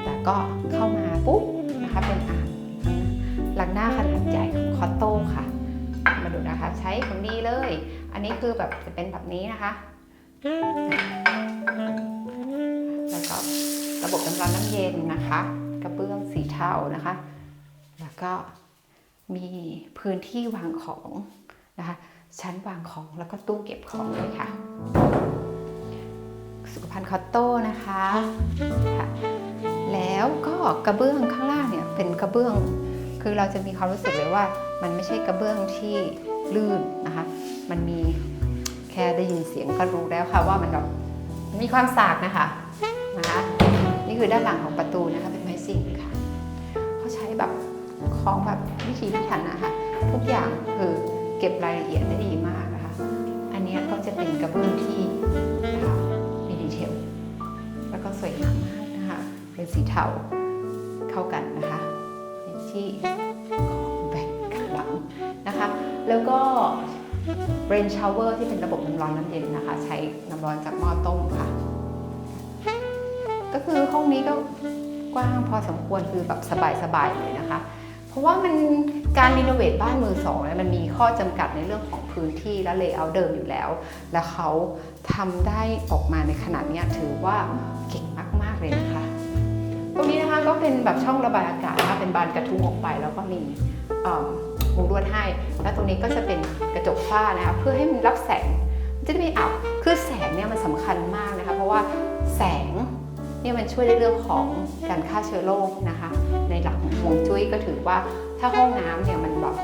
Speaker 1: แต่ก็เข้ามาปุ๊บนะคะเป็นอ่างล้างหน้าขนาดใหญ่ของคอตโต้ค่ะมาดูนะคะใช้ของดีเลยอันนี้คือแบบจะเป็นแบบนี้นะคะแล้วก็ระบบน้ำร้อนน้ำเย็นนะคะกระเบื้องสีเทานะคะแล้วก็มีพื้นที่วางของนะคะชั้นวางของแล้วก็ตู้เก็บของเลยค่ะ สุขภัณฑ์คอตโต้นะคะค่ะแล้วก็กระเบื้องข้างล่างเนี่ยเป็นกระเบื้องคือเราจะมีความรู้สึกเลยว่ามันไม่ใช่กระเบื้องที่ลื่นนะคะมันมีแค่ได้ยินเสียงก็รู้แล้วค่ะว่ามันแบบมีความสากนะคะนี่คือด้านหลังของประตูนะคะเป็นไม้ซิงค่ะเขาใช้แบบของแบบวิถีพิถันนะคะทุกอย่างคือเก็บรายละเอียดได้ดีมากนะคะอันนี้ก็จะเป็นกระเบื้องที่มีดีเทลแล้วก็สวยงามมากนะคะเป็นสีเทาเข้ากันนะคะที่ของแบ่งหลังนะคะแล้วก็เรนชาวเวอร์ที่เป็นระบบน้ำร้อนน้ำเย็นนะคะใช้น้ำร้อนจากหม้อต้มค่ะก็คือห้องนี้ก็กว้างพอสมควรคือแบบสบายๆเลยนะคะเพราะว่ามันการรีโนเวทบ้านมือสองเนี่ยมันมีข้อจำกัดในเรื่องของพื้นที่และเลเยอร์เดิมอยู่แล้วแล้วเขาทำได้ออกมาในขนาดนี้ถือว่าเก่งมากๆเลยนะคะตรงนี้นะคะก็เป็นแบบช่องระบายอากาศนะคะเป็นบานกระทุ้งออกไปแล้วก็มีมุงลวดให้แล้วตรงนี้ก็จะเป็นกระจกฝ้านะคะเพื่อให้มันรับแสงจะได้ไม่อับคือแสงเนี่ยมันสำคัญมากนะคะเพราะว่าแสงเนี่ยมันช่วยในเรื่องของการฆ่าเชื้อโรคนะคะในหลักฮวงจุ้ยก็ถือว่าถ้าห้องน้ำเนี่ยมันแบบ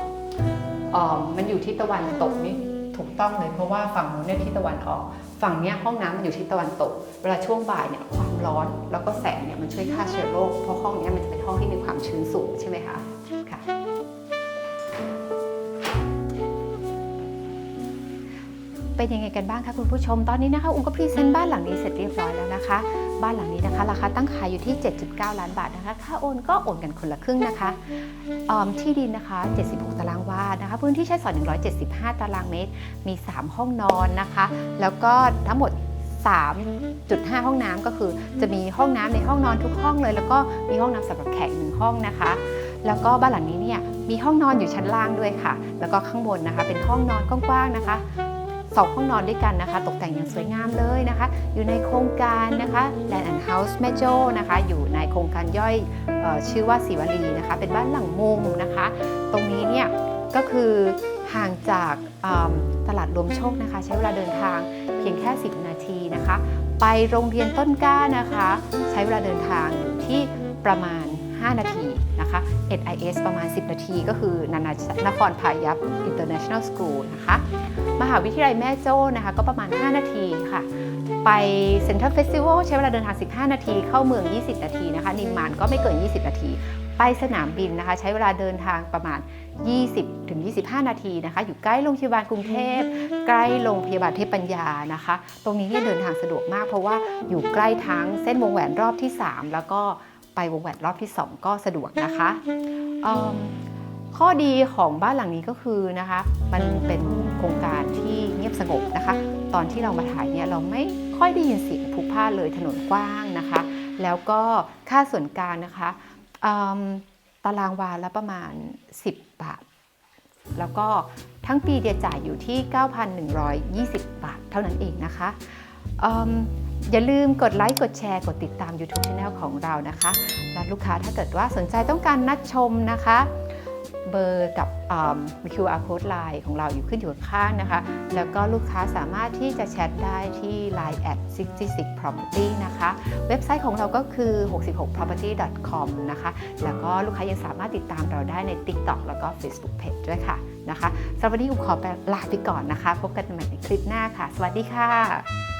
Speaker 1: มันอยู่ที่ตะวันตกนี่ถูกต้องเลยเพราะว่าฝั่งนู้นเนี่ยที่ตะวันออกฝั่งเนี้ยห้องน้ำมันอยู่ที่ตะวันตกเวลาช่วงบ่ายเนี่ยความร้อนแล้วก็แสงเนี่ยมันช่วยฆ่าเชื้อโรคเพราะห้องนี้มันจะเป็นห้องที่มีความชื้นสูงใช่ไหมคะค่ะเป็นยังไงกันบ้างคะคุณผู้ชมตอนนี้นะคะอุ้มก็พรีเซนต์บ้านหลังนี้เสร็จเรียบร้อยแล้วนะคะบ้านหลังนี้นะคะราคาตั้งขายอยู่ที่ 7.9 ล้านบาทนะคะค่าโอนก็โอนกันคนละครึ่งนะคะที่ดินนะคะ76ตารางวานะคะพื้นที่ใช้สอย175ตารางเมตรมี3ห้องนอนนะคะแล้วก็ทั้งหมด 3.5 ห้องน้ำก็คือจะมีห้องน้ำในห้องนอนทุกห้องเลยแล้วก็มีห้องน้ำสำหรับแขก1ห้องนะคะแล้วก็บ้านหลังนี้เนี่ยมีห้องนอนอยู่ชั้นล่างด้วยค่ะแล้วก็ข้างบนนะคะเป็นห้องนอนกว้างๆนะคะ2 ห้องนอนด้วยกันนะคะตกแต่งอย่างสวยงามเลยนะคะอยู่ในโครงการนะคะ Land and House แม่โจ้นะคะอยู่ในโครงการย่อยชื่อว่าศิวลีนะคะเป็นบ้านหลังมุมนะคะตรงนี้เนี่ยก็คือห่างจากตลาดรวมโชคนะคะใช้เวลาเดินทางเพียงแค่10 นาทีนะคะไปโรงเรียนต้นกล้านะคะใช้เวลาเดินทางอยู่ที่ประมาณ5 นาทีนะคะ NIS ประมาณ10 นาทีก็คือนครพายัพ International School นะคะมหาวิทยาลัยแม่โจ้นะคะก็ประมาณ5 นาทีค่ะไป Central Festival ใช้เวลาเดินทาง15 นาทีเข้าเมือง20 นาทีนะคะนิมมานก็ไม่เกิน20 นาทีไปสนามบินนะคะใช้เวลาเดินทางประมาณ20-25 นาทีนะคะอยู่ใกล้โรงพยาบาลกรุงเทพใกล้โรงพยาบาลเทพปัญญานะคะตรงนี้เนี่ยเดินทางสะดวกมากเพราะว่าอยู่ใกล้ทั้งเส้นวงแหวนรอบที่3แล้วก็ไปวงแหวนรอบที่2ก็สะดวกนะคะข้อดีของบ้านหลังนี้ก็คือนะคะมันเป็นโครงการที่เงียบสงบนะคะตอนที่เรามาถ่ายเนี่ยเราไม่ค่อยได้ยินเสียงพลุกพล่านเลยถนนกว้างนะคะแล้วก็ค่าส่วนกลางนะคะตารางวาละประมาณ10 บาทแล้วก็ทั้งปีเดียจ่ายอยู่ที่ 9,120 บาทเท่านั้นเองนะคะอย่าลืมกดไลค์กดแชร์กดติดตาม YouTube Channel ของเรานะคะและลูกค้าถ้าเกิดว่าสนใจต้องการนัดชมนะคะเบอร์กับQR Code Line ของเราอยู่ขึ้นอยู่ข้างนะคะแล้วก็ลูกค้าสามารถที่จะแชทได้ที่ Line @66property นะคะเว็บไซต์ของเราก็คือ 66property.com นะคะแล้วก็ลูกค้ายังสามารถติดตามเราได้ใน TikTok แล้วก็ Facebook Page ด้วยค่ะนะคะสำหรับวันนี้อุ้มขอลาไปก่อนนะคะพบกันใหม่ในคลิปหน้าค่ะสวัสดีค่ะ